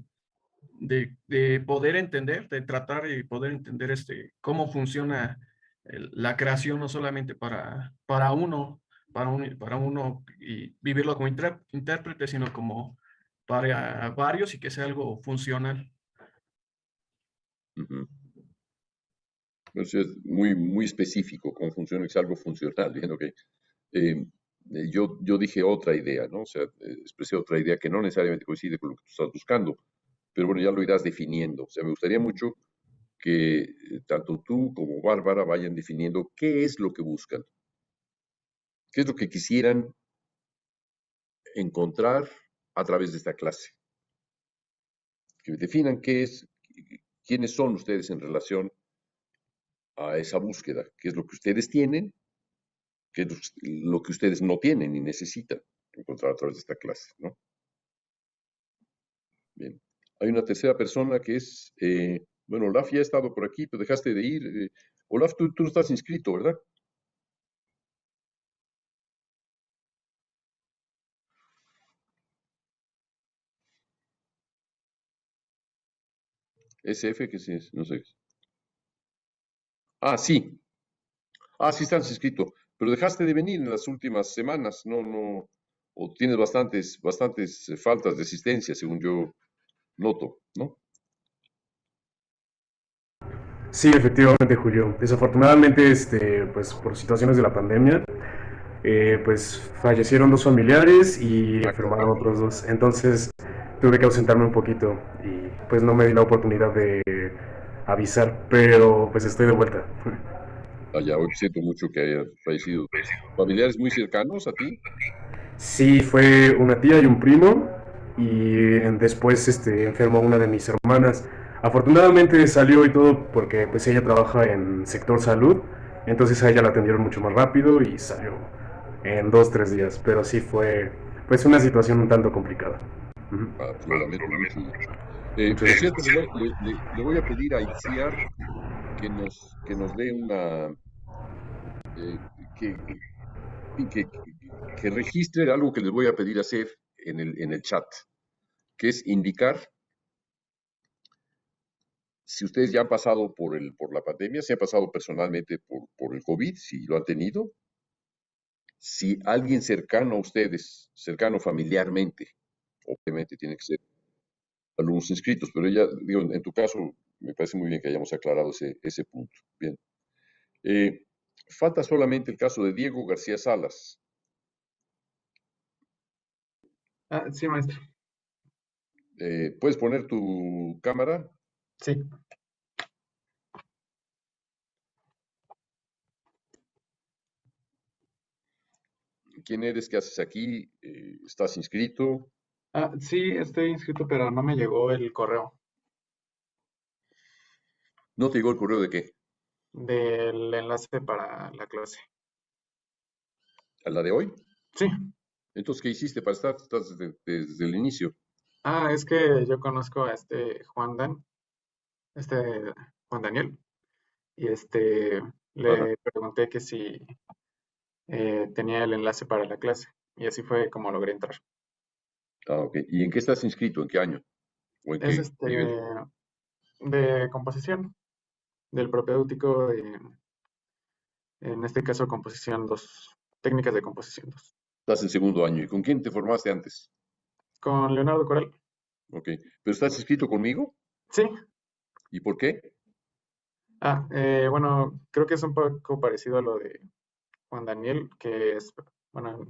poder entender, de tratar y poder entender cómo funciona la creación, no solamente para uno, para uno y vivirlo como intérprete, sino como para varios y que sea algo funcional. ujú. Entonces, es muy específico cómo funciona, es algo funcional, bien, ok. Yo dije otra idea, ¿no? O sea, expresé otra idea que no necesariamente coincide con lo que tú estás buscando, pero bueno, ya lo irás definiendo. O sea, me gustaría mucho que tanto tú como Bárbara vayan definiendo qué es lo que buscan, qué es lo que quisieran encontrar a través de esta clase. Que definan qué es, quiénes son ustedes en relación a esa búsqueda, qué es lo que ustedes tienen, qué es lo que ustedes no tienen y necesitan encontrar a través de esta clase, ¿no? Bien. Hay una tercera persona que es, bueno, Olaf ya ha estado por aquí, pero dejaste de ir. Olaf, tú no estás inscrito, ¿verdad? SF, que sí es, no sé. Ah, sí. Ah, sí estás inscrito. Pero dejaste de venir en las últimas semanas, no, o tienes bastantes faltas de asistencia, según yo noto, ¿no? Sí, efectivamente, Julio. Desafortunadamente, pues por situaciones de la pandemia, pues fallecieron dos familiares y Ah, enfermaron caramba. otros dos. Entonces tuve que ausentarme un poquito y pues no me di la oportunidad de avisar, pero pues estoy de vuelta. Ah, ya, hoy siento mucho que haya fallecido. ¿Familiares muy cercanos a ti? Sí, fue una tía y un primo y después enfermó una de mis hermanas. Afortunadamente salió y todo porque pues ella trabaja en sector salud, Entonces a ella la atendieron mucho más rápido y salió en 2, 3 días, pero sí fue pues una situación un tanto complicada. Ujú. Lo lamento mucho. Muchas Por gracias. cierto, le voy a pedir a Itziar que nos dé una, eh, que, que, que registre algo que les voy a pedir hacer en el chat, que es indicar si ustedes ya han pasado por la pandemia, si han pasado personalmente por el COVID, si lo han tenido, si alguien cercano a ustedes, cercano familiarmente, obviamente tiene que ser alumnos inscritos, pero ya, digo, en tu caso, me parece muy bien que hayamos aclarado ese punto. Bien. Eh, Falta solamente el caso de Diego García Salas. Sí, maestro. ¿Puedes poner tu cámara? Sí. ¿Quién eres? ¿Qué haces aquí? ¿Estás inscrito? Sí, estoy inscrito, pero no me llegó el correo ¿No te llegó el correo de qué? del enlace para la clase. ¿A la de hoy? Sí. Entonces, ¿qué hiciste para estar? Estás desde el inicio. Es que yo conozco a este Juan Daniel, y Ajá. le pregunté que si tenía el enlace para la clase, y así fue como logré entrar. Ok. ¿Y en qué estás inscrito? ¿En qué año? ¿O en Es qué nivel? de composición, del propedéutico, en este caso composición 2, técnicas de composición 2, Estás en segundo año. ¿Y con quién te formaste antes? con Leonardo Coral. Ok. ¿Pero estás inscrito conmigo? Sí. ¿Y por qué? Bueno, creo que es un poco parecido a lo de Juan Daniel, que es, bueno,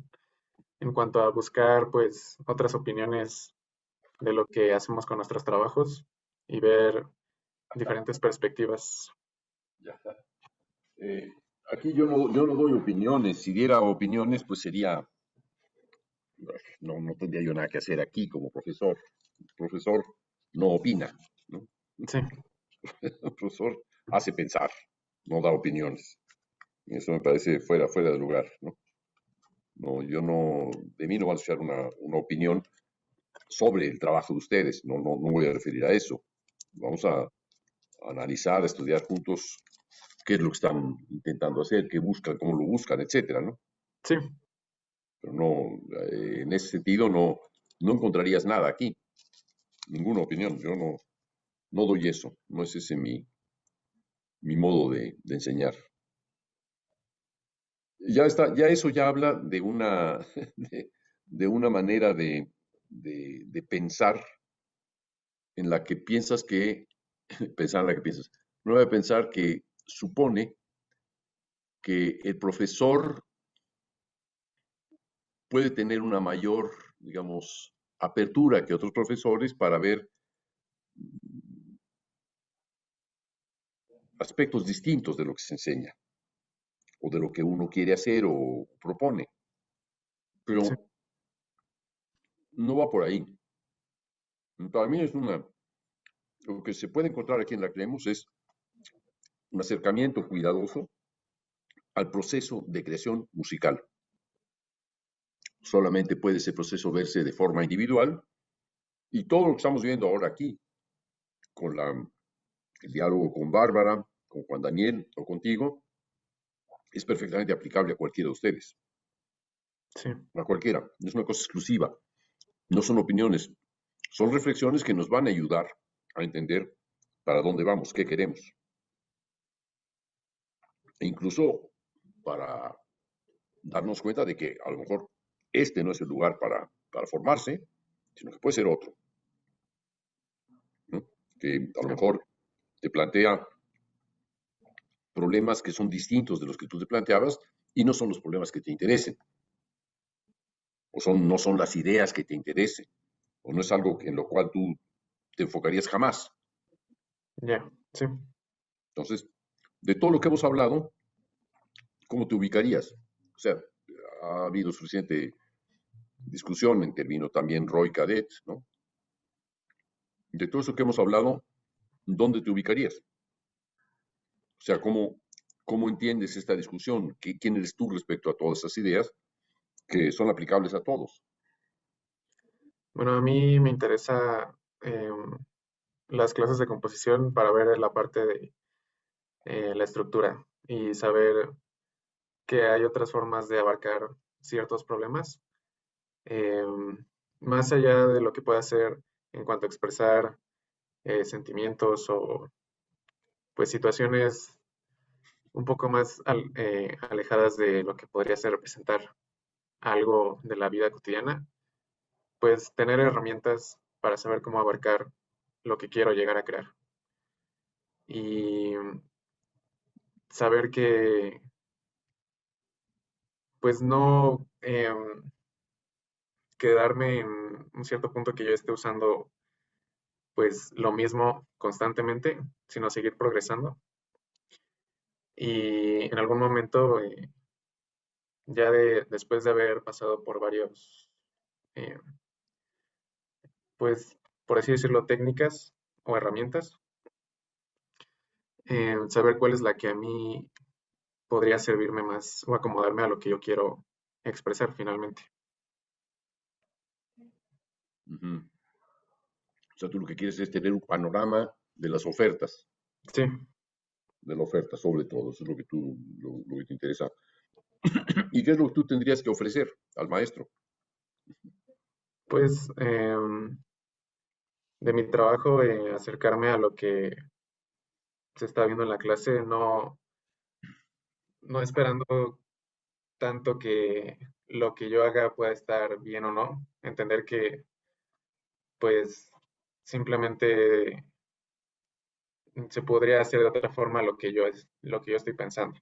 en cuanto a buscar, pues, otras opiniones de lo que hacemos con nuestros trabajos y ver diferentes perspectivas. Ya está. Eh, Aquí yo no doy opiniones. Si diera opiniones, pues sería, no tendría yo nada que hacer aquí como profesor. El profesor no opina, ¿no? Sí, El profesor hace pensar, no da opiniones. Y eso me parece fuera de lugar, ¿no? No, yo no, de mí no van a escuchar una opinión sobre el trabajo de ustedes. No voy a referir a eso. Vamos a analizar, a estudiar juntos qué es lo que están intentando hacer, qué buscan, cómo lo buscan, etcétera, ¿no? sí, Pero no, en ese sentido no encontrarías nada aquí, ninguna opinión. Yo no doy eso, no es ese mi modo de enseñar. Ya está, ya eso ya habla de una, de una manera de pensar en la que piensas que, pensar en la que piensas, no voy a pensar que supone que el profesor puede tener una mayor, digamos, apertura que otros profesores para ver aspectos distintos de lo que se enseña o de lo que uno quiere hacer o propone. Pero sí, no va por ahí. Para mí lo que se puede encontrar aquí en la Creemos es un acercamiento cuidadoso al proceso de creación musical. Solamente puede ese proceso verse de forma individual y todo lo que estamos viendo ahora aquí, con el diálogo con Bárbara, con Juan Daniel o contigo, es perfectamente aplicable a cualquiera de ustedes, sí, a cualquiera. No es una cosa exclusiva, no son opiniones, son reflexiones que nos van a ayudar a entender para dónde vamos, qué queremos. E incluso para darnos cuenta de que a lo mejor este no es el lugar para formarse, sino que puede ser otro, ¿no? Que a lo mejor te plantea problemas que son distintos de los que tú te planteabas y no son los problemas que te interesen, no son las ideas que te interesen, o no es algo en lo cual tú te enfocarías jamás. ya, sí. Entonces, de todo lo que hemos hablado, ¿cómo te ubicarías? O sea, ha habido suficiente discusión, intervino también Roy Cadet, ¿no? De todo eso que hemos hablado, ¿dónde te ubicarías? O sea, ¿Cómo entiendes esta discusión? ¿Quién eres tú respecto a todas esas ideas que son aplicables a todos? Bueno, a mí me interesa las clases de composición para ver la parte de la estructura y saber que hay otras formas de abarcar ciertos problemas, más allá de lo que pueda hacer en cuanto a expresar sentimientos o pues situaciones un poco más alejadas de lo que podría ser representar algo de la vida cotidiana, pues tener herramientas para saber cómo abarcar lo que quiero llegar a crear. Y saber que, pues no quedarme en un cierto punto que yo esté usando pues lo mismo constantemente, sino seguir progresando. Y en algún momento, ya después de haber pasado por varios, eh, pues, por así decirlo, técnicas o herramientas, saber cuál es la que a mí podría servirme más o acomodarme a lo que yo quiero expresar finalmente. Ujú. O sea, tú lo que quieres es tener un panorama de las ofertas, Sí, de la oferta sobre todo, eso es lo que lo que te interesa. ¿Y qué es lo que tú tendrías que ofrecer al maestro? pues de mi trabajo, acercarme a lo que se está viendo en la clase, no esperando tanto que lo que yo haga pueda estar bien o no, entender que pues simplemente se podría hacer de otra forma lo que yo estoy pensando.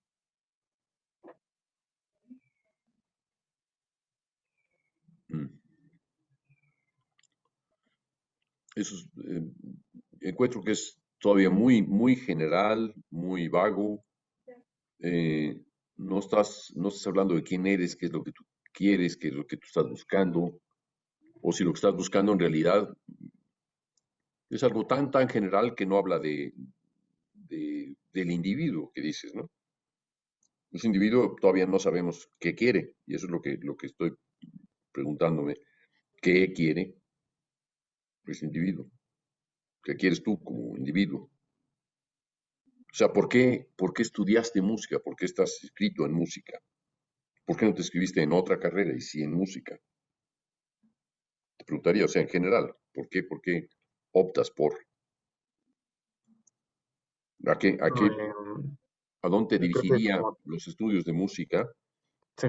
Mm. Eso es, encuentro que es todavía muy general, muy vago. eh, no estás hablando de quién eres, qué es lo que tú quieres, qué es lo que tú estás buscando, o si lo que estás buscando en realidad es algo tan general que no habla del individuo que dices, ¿no? Ese individuo todavía no sabemos qué quiere, y eso es lo que estoy preguntándome. ¿Qué quiere ese individuo? ¿Qué quieres tú como individuo? O sea, por qué estudiaste música? ¿Por qué estás inscrito en música? ¿Por qué no te escribiste en otra carrera y sí en música? Te preguntaría, o sea, en general, por qué optas por? A qué, Em, a dónde te yo creo que dirigiría como, los estudios de música? sí,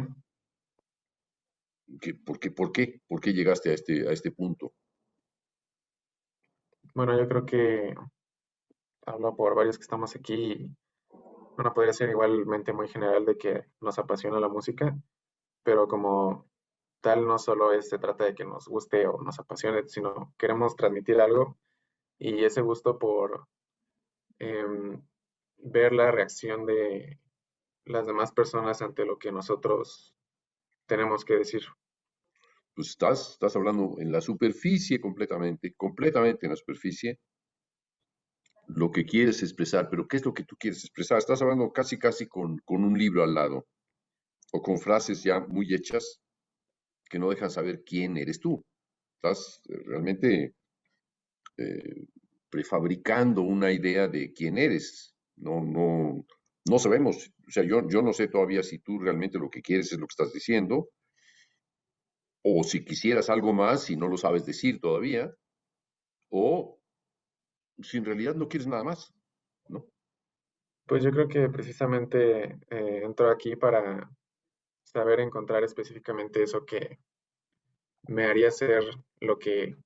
¿Por qué llegaste a este punto? bueno, yo creo que hablo por varios que estamos aquí. Bueno, podría ser igualmente muy general de que nos apasiona la música, pero como tal no solo se trata de que nos guste o nos apasione, sino queremos transmitir algo y ese gusto por em, ver la reacción de las demás personas ante lo que nosotros tenemos que decir. Pues estás hablando en la superficie completamente en la superficie, lo que quieres expresar, pero ¿qué es lo que tú quieres expresar? Estás hablando casi con un libro al lado, o con frases ya muy hechas que no dejan saber quién eres tú. Estás realmente eh, prefabricando una idea de quién eres. No sabemos. O sea, yo no sé todavía si tú realmente lo que quieres es lo que estás diciendo, o si quisieras algo más y no lo sabes decir todavía, o si en realidad no quieres nada más, ¿no? Pues yo creo que precisamente entro aquí para saber encontrar específicamente eso que me haría hacer lo que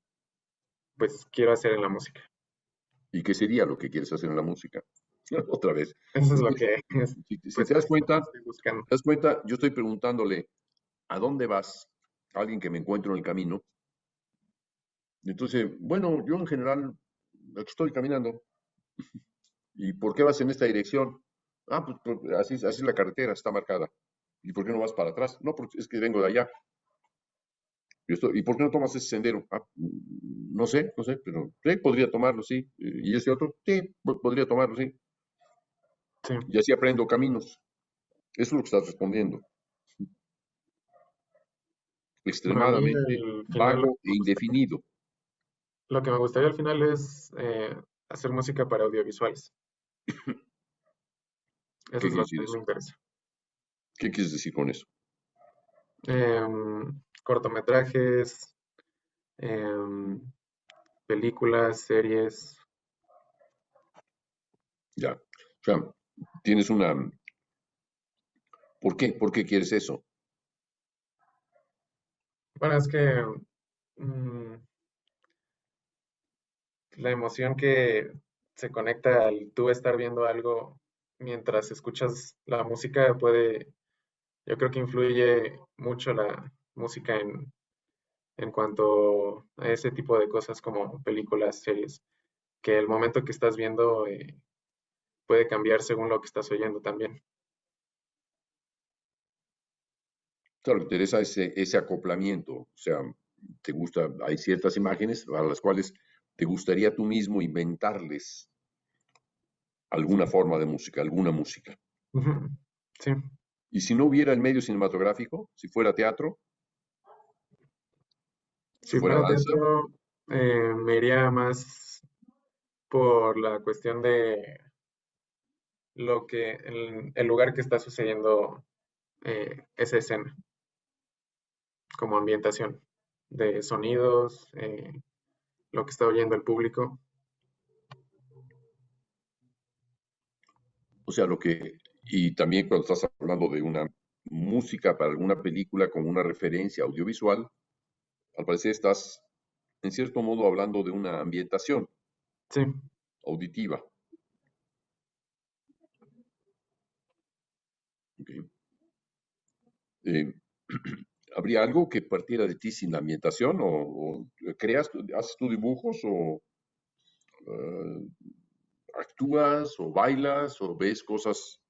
pues quiero hacer en la música. ¿Y qué sería lo que quieres hacer en la música? Otra vez. Eso es Es lo que, que si pues estoy buscando. te das cuenta, yo estoy preguntándole, ¿a dónde vas? Alguien que me encuentro en el camino. Entonces, bueno, yo en general, aquí estoy caminando. ¿Y por qué vas en esta dirección? Ah, pues así es la carretera, está marcada. ¿Y por qué no vas para atrás? No, porque es que vengo de allá. ¿Y por qué no tomas ese sendero? Ah, no sé, pero sí, podría tomarlo, sí. ¿Y ese otro? Sí, podría tomarlo, sí. Sí. Y así aprendo caminos. Eso es lo que estás respondiendo. Bueno, a mí Extremadamente al final vago e indefinido. lo que me gustaría al final es hacer música para audiovisuales. Eso ¿Qué es quiere lo que decir a mí eso? me interesa. ¿Qué quieres decir con eso? Cortometrajes, películas, series. Ya. O sea, tienes una... ¿Por qué? ¿Por qué quieres eso? Bueno, es que mm, la emoción que se conecta al tú estar viendo algo mientras escuchas la música puede, yo creo que influye mucho la música en cuanto a ese tipo de cosas como películas, series, que el momento que estás viendo puede cambiar según lo que estás oyendo también. Claro, te interesa ese acoplamiento. O sea, te gusta, hay ciertas imágenes a las cuales te gustaría tú mismo inventarles alguna forma de música, alguna música. Ujú. Sí, Y si no hubiera el medio cinematográfico, si fuera teatro, si si fuera fuera danza, teatro, me iría más por la cuestión de el lugar que está sucediendo esa escena, como ambientación de sonidos, lo que está oyendo el público. o sea, y también cuando estás hablando de una música para alguna película con una referencia audiovisual, al parecer estás, en cierto modo, hablando de una ambientación Sí, auditiva. ¿Ok? Eh, ¿Habría algo que partiera de ti sin la ambientación? ¿O creas, haces tus dibujos o eh, actúas o bailas o ves cosas,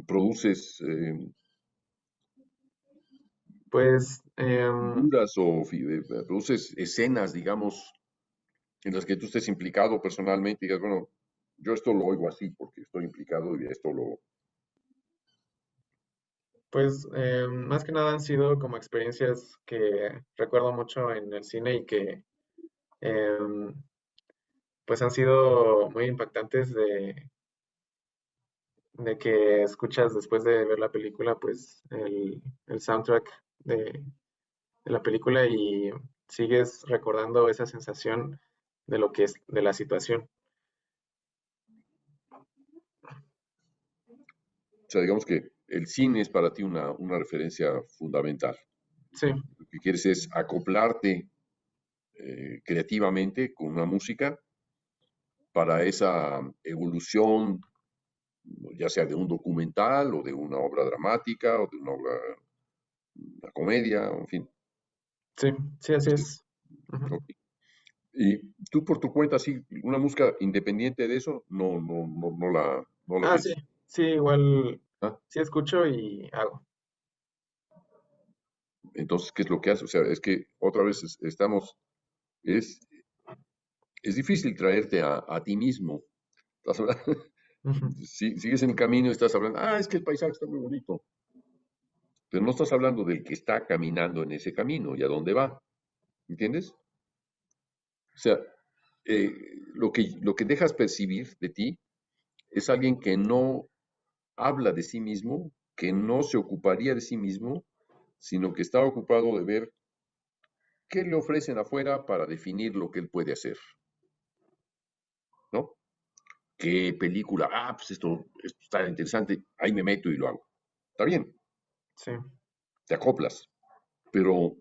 produces pues figuras o produces escenas, digamos, en las que tú estés implicado personalmente y digas, bueno, yo esto lo oigo así porque estoy implicado y esto lo... más que nada han sido como experiencias que recuerdo mucho en el cine y que em, pues han sido muy impactantes de que escuchas después de ver la película pues el soundtrack de la película y sigues recordando esa sensación de lo que es de la situación. O sea, digamos que el cine es para ti una referencia fundamental. Sí, Lo que quieres es acoplarte creativamente con una música para esa evolución, ya sea de un documental o de una obra dramática o de una comedia, en fin. sí, sí, así Sí, es. Ujú. ok. Y tú por tu cuenta, sí, una música independiente de eso, no la Ah, sí, tienes. sí, igual, ¿Ah? sí escucho y hago. Entonces, ¿qué es lo que haces? O sea, es que otra vez es, es difícil traerte a ti mismo. Estás hablando- Ujú. sigues en el camino y estás hablando, es que el paisaje está muy bonito, pero no estás hablando del que está caminando en ese camino y a dónde va, ¿entiendes? O sea, eh, lo que dejas percibir de ti es alguien que no habla de sí mismo, que no se ocuparía de sí mismo, sino que está ocupado de ver qué le ofrecen afuera para definir lo que él puede hacer, ¿no? ¿Qué película? Pues esto está interesante, ahí me meto y lo hago. Está bien, Sí, te acoplas, pero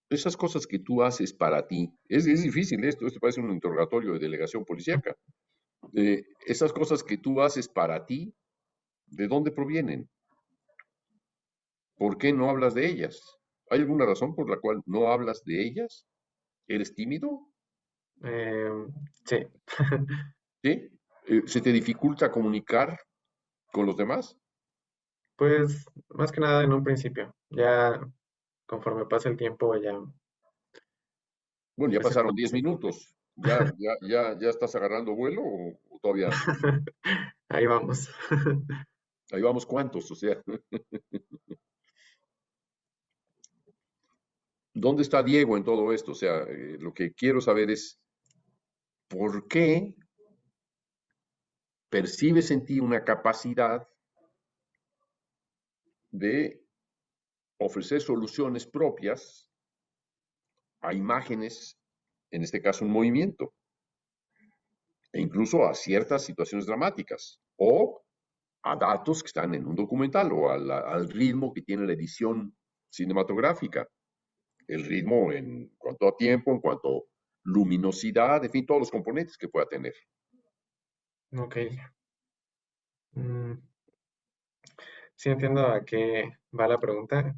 esas cosas que tú haces para ti, es difícil esto parece un interrogatorio de delegación policíaca. Esas cosas que tú haces para ti, ¿de dónde provienen? ¿Por qué no hablas de ellas? ¿Hay alguna razón por la cual no hablas de ellas? ¿Eres tímido? sí. ¿Sí? ¿Se te dificulta comunicar con los demás? Pues más que nada en un principio. Ya conforme pasa el tiempo, ya Bueno, ya me siento pasaron más 10 seguro. minutos. ¿Ya estás agarrando vuelo o todavía? Ahí vamos. Ahí vamos, ¿cuántos? O sea, ¿dónde está Diego en todo esto? O sea, lo que quiero saber es, ¿por qué percibes en ti una capacidad de ofrecer soluciones propias a imágenes, en este caso un movimiento, e incluso a ciertas situaciones dramáticas, o a datos que están en un documental, o al ritmo que tiene la edición cinematográfica, el ritmo en cuanto a tiempo, en cuanto a luminosidad, en fin, todos los componentes que pueda tener. Ok. Mm, sí entiendo a qué va la pregunta,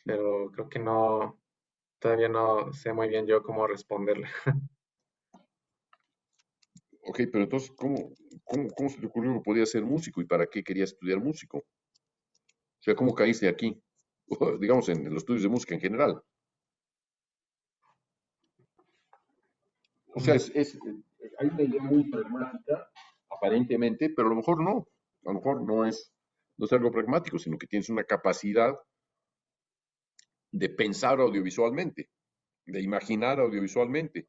pero creo que no, todavía no sé muy bien yo cómo responderle. Ok, pero entonces, ¿cómo se te ocurrió que podías ser músico y para qué querías estudiar músico? O sea, ¿cómo caíste aquí? Digamos, en los estudios de música en general. O sea, Mm, hay una idea muy pragmática, aparentemente, pero a lo mejor no. A lo mejor no es algo pragmático, sino que tienes una capacidad de pensar audiovisualmente, de imaginar audiovisualmente,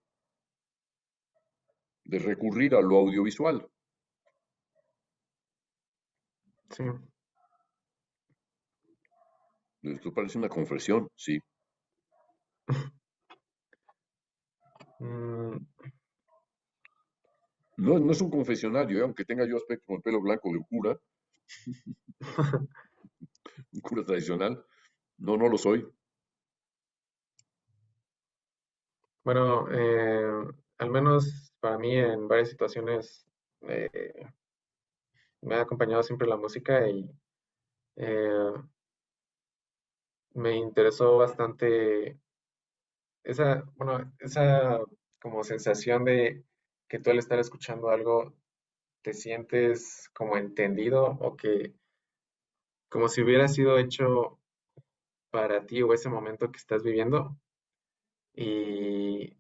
de recurrir a lo audiovisual. sí. Esto parece una confesión, sí. Mm, No es un confesionario, aunque tenga yo aspecto con el pelo blanco de un cura tradicional. No lo soy. bueno, al menos para mí en varias situaciones me ha acompañado siempre la música y eh, me interesó bastante esa como sensación de que tú al estar escuchando algo te sientes como entendido o que como si hubiera sido hecho para ti o ese momento que estás viviendo. Y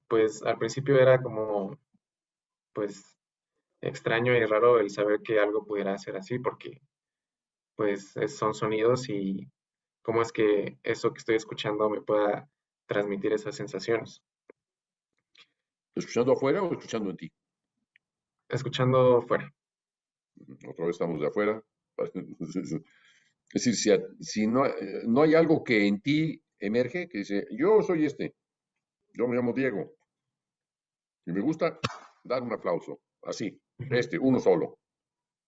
pues al principio era como pues extraño y raro el saber que algo pudiera ser así porque pues son sonidos y cómo es que eso que estoy escuchando me pueda transmitir esas sensaciones. ¿Escuchando afuera o escuchando en ti? Escuchando fuera. Otra vez estamos de afuera. Es decir, si no hay algo que en ti emerge, que dice, yo soy yo me llamo Diego, y me gusta dar un aplauso, así, Ujú. uno solo.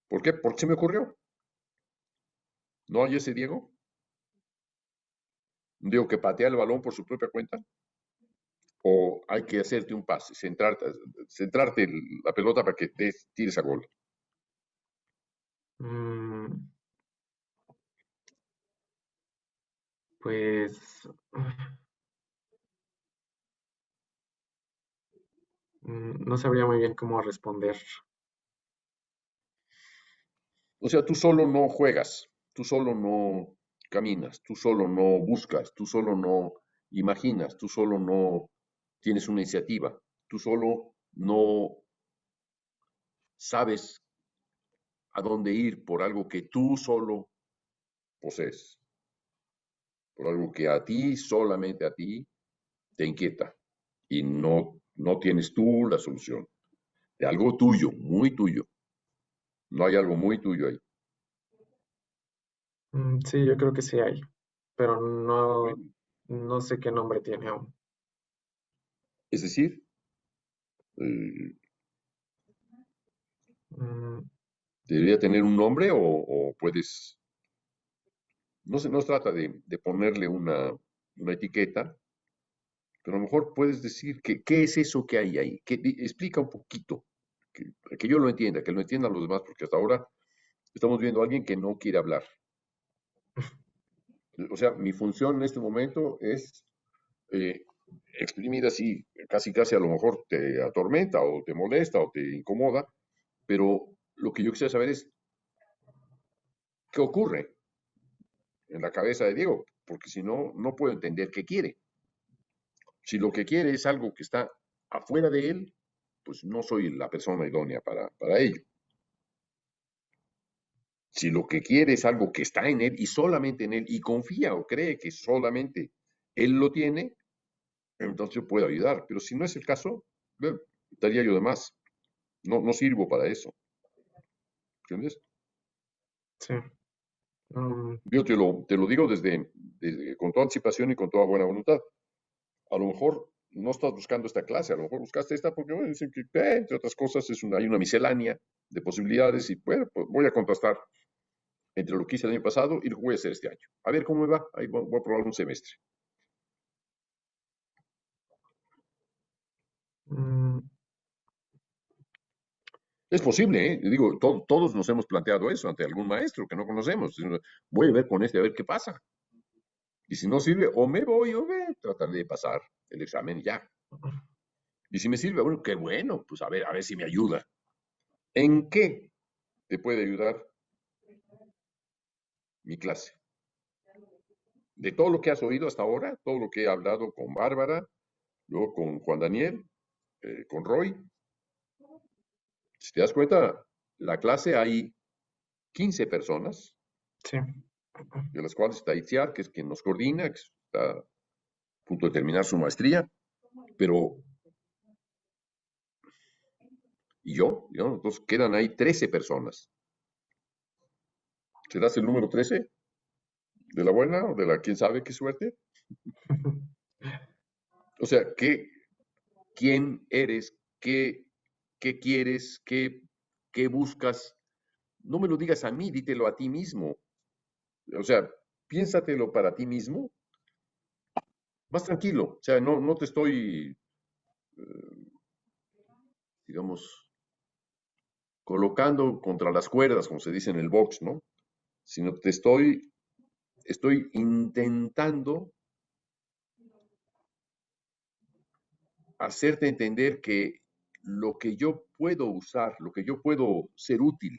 ¿Por qué? Porque se me ocurrió. ¿No hay ese Diego? Un Diego que patea el balón por su propia cuenta. ¿O hay que hacerte un pase, centrarte la pelota para que tires a gol? Mm, pues no sabría muy bien cómo responder. O sea, tú solo no juegas, tú solo no caminas, tú solo no buscas, tú solo no imaginas, tú solo no tienes una iniciativa, tú solo no sabes a dónde ir por algo que tú solo posees, por algo que a ti, solamente a ti, te inquieta y no tienes tú la solución. De algo tuyo, muy tuyo. No hay algo muy tuyo ahí. Sí, yo creo que sí hay, pero Bueno, no sé qué nombre tiene aún. es decir, eh, Mm, debería tener un nombre o puedes, no se trata de ponerle una etiqueta, pero a lo mejor puedes decir qué es eso que hay ahí, explica un poquito, que yo lo entienda, que lo entiendan los demás, porque hasta ahora estamos viendo a alguien que no quiere hablar. O sea, mi función en este momento es eh, exprimir así, casi a lo mejor te atormenta o te molesta o te incomoda, pero lo que yo quisiera saber es qué ocurre en la cabeza de Diego, porque si no, no puedo entender qué quiere. Si lo que quiere es algo que está afuera de él, pues no soy la persona idónea para ello. Si lo que quiere es algo que está en él y solamente en él, y confía o cree que solamente él lo tiene, entonces yo puedo ayudar. Pero si no es el caso, daría yo de más. No, no sirvo para eso. ¿Entiendes? Sí. Mm, Yo te lo digo con toda anticipación y con toda buena voluntad. A lo mejor no estás buscando esta clase, a lo mejor buscaste esta porque bueno, dicen que, entre otras cosas, hay una miscelánea de posibilidades y bueno, pues voy a contrastar entre lo que hice el año pasado y lo que voy a hacer este año. A ver cómo me va. Ahí voy a probar un semestre. mm, Es posible, ¿eh? Digo, todos nos hemos planteado eso ante algún maestro que no conocemos. Voy a ver con este a ver qué pasa. Y si no sirve, o me voy o trataré de pasar el examen y ya. Y si me sirve, bueno, qué bueno, pues a ver si me ayuda. ¿En qué te puede ayudar mi clase? De todo lo que has oído hasta ahora, todo lo que he hablado con Bárbara, luego con Juan Daniel, con Roy, si te das cuenta, la clase hay 15 personas, sí. de las cuales está Itziar, que es quien nos coordina, que está a punto de terminar su maestría, pero y yo, ¿no? Entonces quedan ahí 13 personas. ¿Serás el número 13? ¿De la buena o de la quién sabe qué suerte? O sea, ¿quién eres? ¿Qué quieres? ¿Qué buscas? No me lo digas a mí, dítelo a ti mismo. O sea, piénsatelo para ti mismo, más tranquilo. O sea, no te estoy, digamos, colocando contra las cuerdas, como se dice en el box, ¿no? Sino estoy intentando hacerte entender que lo que yo puedo usar, lo que yo puedo ser útil,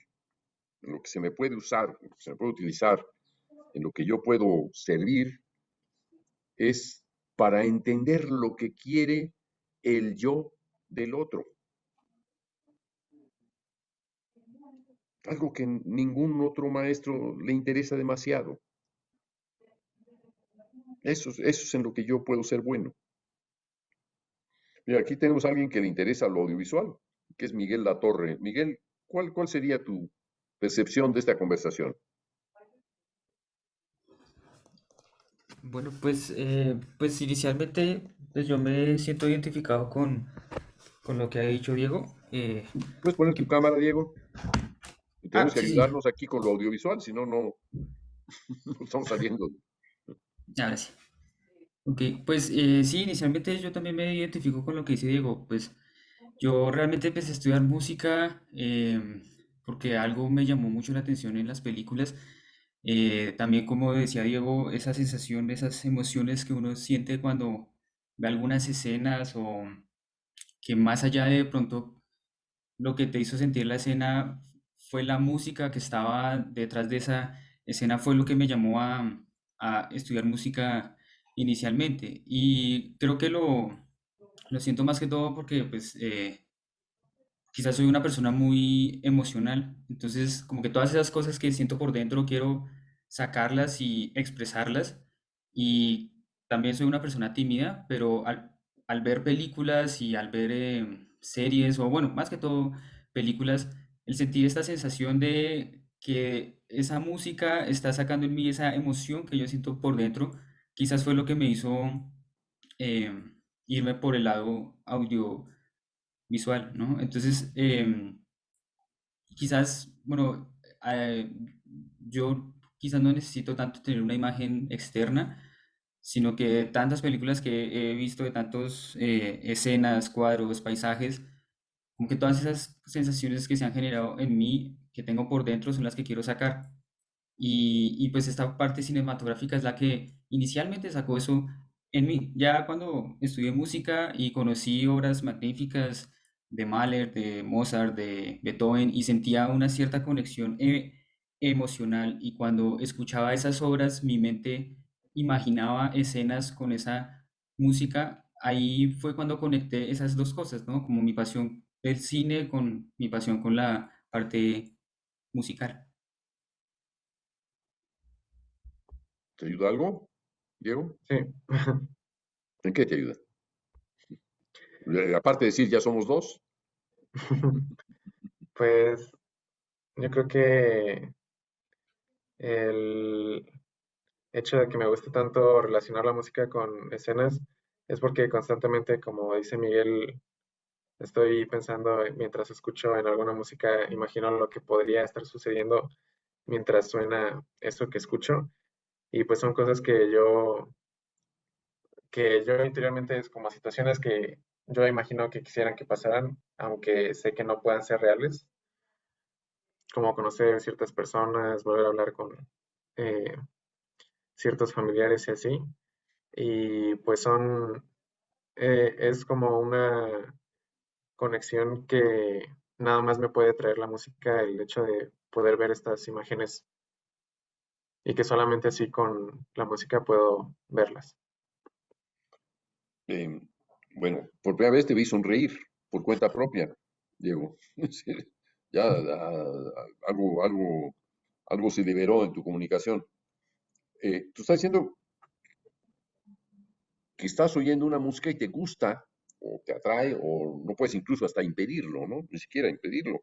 lo que se me puede usar, lo que se me puede utilizar, en lo que yo puedo servir, es para entender lo que quiere el yo del otro. Algo que ningún otro maestro le interesa demasiado. Eso es en lo que yo puedo ser bueno. Mira, aquí tenemos a alguien que le interesa lo audiovisual, que es Miguel Latorre. Miguel, ¿cuál sería tu percepción de esta conversación? Bueno, pues inicialmente pues yo me siento identificado con lo que ha dicho Diego. ¿Puedes poner tu Que- cámara, Diego? Y tenemos que sí, sí, ayudarnos aquí con lo audiovisual, si no, no estamos saliendo. ahora sí. Ok, pues sí, inicialmente yo también me identifico con lo que dice Diego. Pues yo realmente empecé a estudiar música porque algo me llamó mucho la atención en las películas. También, como decía Diego, esa sensación, esas emociones que uno siente cuando ve algunas escenas o que más allá de pronto lo que te hizo sentir la escena fue la música que estaba detrás de esa escena, fue lo que me llamó a estudiar música inicialmente. Y creo que lo siento más que todo porque pues quizás soy una persona muy emocional, entonces como que todas esas cosas que siento por dentro quiero sacarlas y expresarlas. Y también soy una persona tímida, pero al ver películas y al ver series, o bueno, más que todo películas, el sentir esta sensación de que esa música está sacando en mí esa emoción que yo siento por dentro, quizás fue lo que me hizo eh, irme por el lado audiovisual, ¿no? Entonces, quizás, bueno, yo quizás no necesito tanto tener una imagen externa, sino que tantas películas que he visto de tantas escenas, cuadros, paisajes, como que todas esas sensaciones que se han generado en mí, que tengo por dentro, son las que quiero sacar. Y pues esta parte cinematográfica es la que inicialmente sacó eso en mí. Ya cuando estudié música y conocí obras magníficas de Mahler, de Mozart, de Beethoven y sentía una cierta conexión emocional, y cuando escuchaba esas obras mi mente imaginaba escenas con esa música. Ahí fue cuando conecté esas dos cosas, ¿no? Como mi pasión del cine con mi pasión con la parte musical. ¿Te ayuda algo, Diego? Sí. ¿En qué te ayuda? Aparte de decir ya somos dos. Pues yo creo que el hecho de que me guste tanto relacionar la música con escenas es porque constantemente, como dice Miguel, estoy pensando mientras escucho en alguna música, imagino lo que podría estar sucediendo mientras suena eso que escucho. Y pues son cosas que yo interiormente es como situaciones que yo imagino que quisieran que pasaran, aunque sé que no puedan ser reales, como conocer ciertas personas, volver a hablar con eh, ciertos familiares y así. Y pues es como una conexión que nada más me puede traer la música, el hecho de poder ver estas imágenes y que solamente así con la música puedo verlas. Eh, bueno, por primera vez te vi sonreír por cuenta propia, Diego. Sí, ya algo se liberó en tu comunicación. Tú estás diciendo que estás oyendo una música y te gusta, o te atrae, o no puedes incluso hasta impedirlo, ¿no? Ni siquiera impedirlo.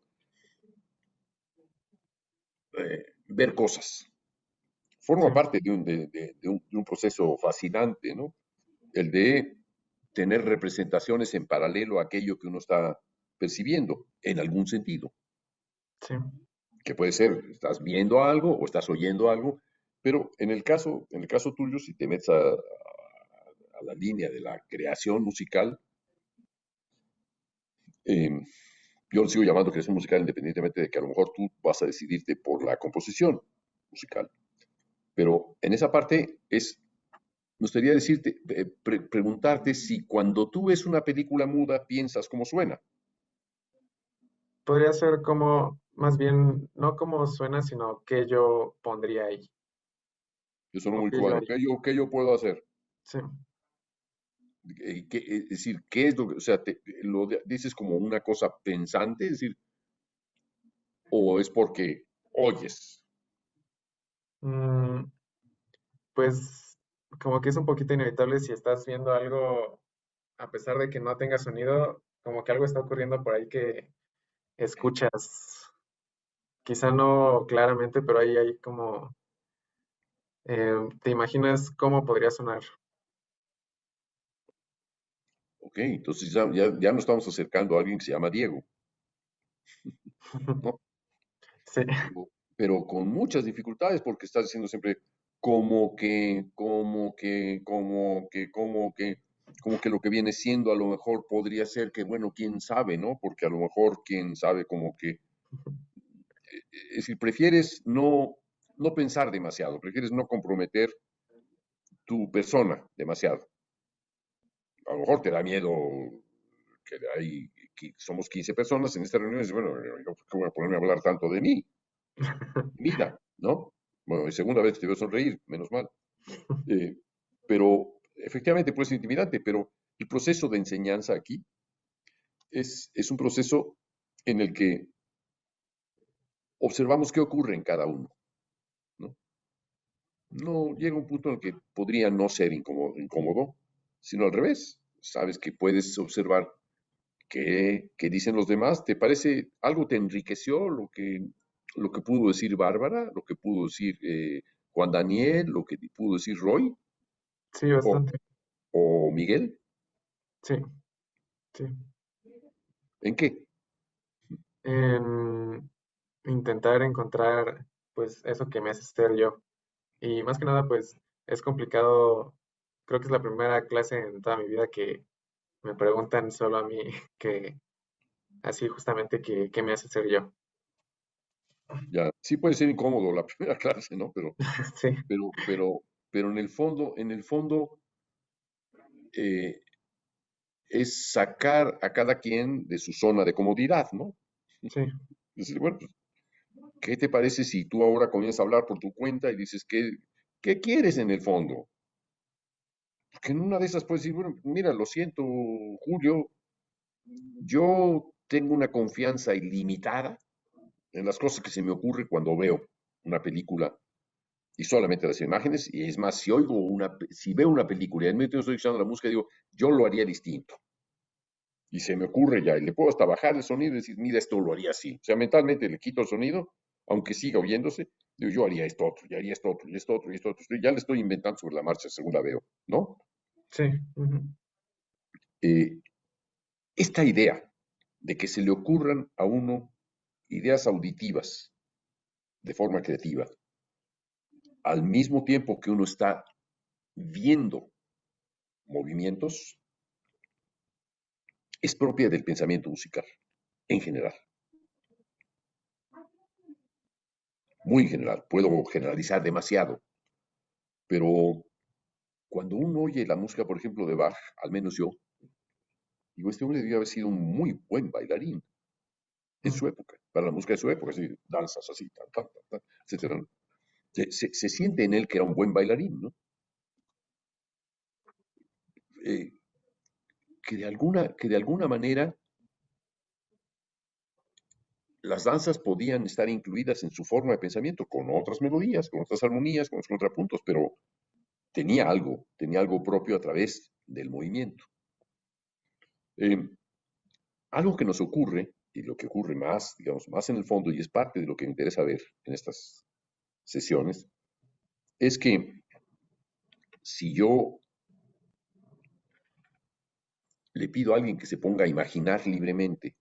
Ver cosas. Sí, Forma parte de un proceso fascinante, ¿no? El de tener representaciones en paralelo a aquello que uno está percibiendo, en algún sentido. sí, Que puede ser, estás viendo algo o estás oyendo algo, pero en el caso tuyo, si te metes a la línea de la creación musical, eh, yo lo sigo llamando creación musical independientemente de que a lo mejor tú vas a decidirte por la composición musical. Pero en esa parte me gustaría decirte, preguntarte si cuando tú ves una película muda piensas cómo suena. podría ser como, más bien, no como suena, sino que yo pondría ahí Yo soy o muy que yo cubano. haría. ¿Qué yo puedo hacer? Sí, Es decir, ¿qué es lo que, o sea, dices como una cosa pensante, es decir, o es porque oyes? Mm, pues como que es un poquito inevitable si estás viendo algo, a pesar de que no tenga sonido, como que algo está ocurriendo por ahí que escuchas, quizá no claramente, pero ahí hay como, te imaginas cómo podría sonar. Ok, entonces ya nos estamos acercando a alguien que se llama Diego, ¿no? Sí, Pero con muchas dificultades porque estás diciendo siempre como que lo que viene siendo a lo mejor podría ser que, bueno, quién sabe, ¿no? Porque a lo mejor quién sabe como que, es decir, prefieres no pensar demasiado, prefieres no comprometer tu persona demasiado. A lo mejor te da miedo que somos 15 personas en esta reunión y dices, bueno, yo ¿por qué voy a ponerme a hablar tanto de mí? Mira, ¿no? Bueno, es segunda vez que te veo sonreír, menos mal. Eh, pero efectivamente puede ser intimidante, pero el proceso de enseñanza aquí es un proceso en el que observamos qué ocurre en cada uno, ¿no? No llega un punto en el que podría no ser incómodo, sino al revés. Sabes que puedes observar qué dicen los demás. ¿Te parece algo te enriqueció lo que pudo decir Bárbara, lo que pudo decir Juan Daniel, lo que pudo decir Roy sí, o, bastante. o Miguel? Sí, sí. ¿En qué? En intentar encontrar, pues, eso que me hace ser yo. Y más que nada, pues, es complicado. Creo que es la primera clase en toda mi vida que me preguntan solo a mí que, así justamente, qué me hace ser yo. Ya, sí puede ser incómodo la primera clase, ¿no? Pero, Sí, pero, pero, pero en el fondo, eh, es sacar a cada quien de su zona de comodidad, ¿no? sí, Decir, bueno, pues, ¿qué te parece si tú ahora comienzas a hablar por tu cuenta y dices, ¿qué quieres en el fondo? Porque en una de esas puedes decir, bueno, mira, lo siento, Julio, yo tengo una confianza ilimitada en las cosas que se me ocurre cuando veo una película y solamente las imágenes, y es más, si veo una película y al mismo tiempo estoy escuchando la música, digo, yo lo haría distinto. Y se me ocurre ya, y le puedo hasta bajar el sonido y decir, mira, esto lo haría así. O sea, mentalmente le quito el sonido, aunque siga oyéndose, digo, yo haría esto otro, y haría esto otro, y esto otro, y esto otro. Ya le estoy inventando sobre la marcha según la veo, ¿no? Sí. Ujú. Esta idea de que se le ocurran a uno ideas auditivas de forma creativa, al mismo tiempo que uno está viendo movimientos, es propia del pensamiento musical, en general, muy en general. Puedo generalizar demasiado, pero cuando uno oye la música, por ejemplo, de Bach, al menos yo, digo, este hombre debió haber sido un muy buen bailarín en su época, para la música de su época, así, danzas así, tan, tan, tan, tan, etcétera. Se siente en él que era un buen bailarín, ¿no? Eh, que de alguna manera las danzas podían estar incluidas en su forma de pensamiento, con otras melodías, con otras armonías, con otros contrapuntos, pero tenía algo propio a través del movimiento. Eh, Algo que nos ocurre, y lo que ocurre más, digamos, más en el fondo, y es parte de lo que me interesa ver en estas sesiones, es que si yo le pido a alguien que se ponga a imaginar libremente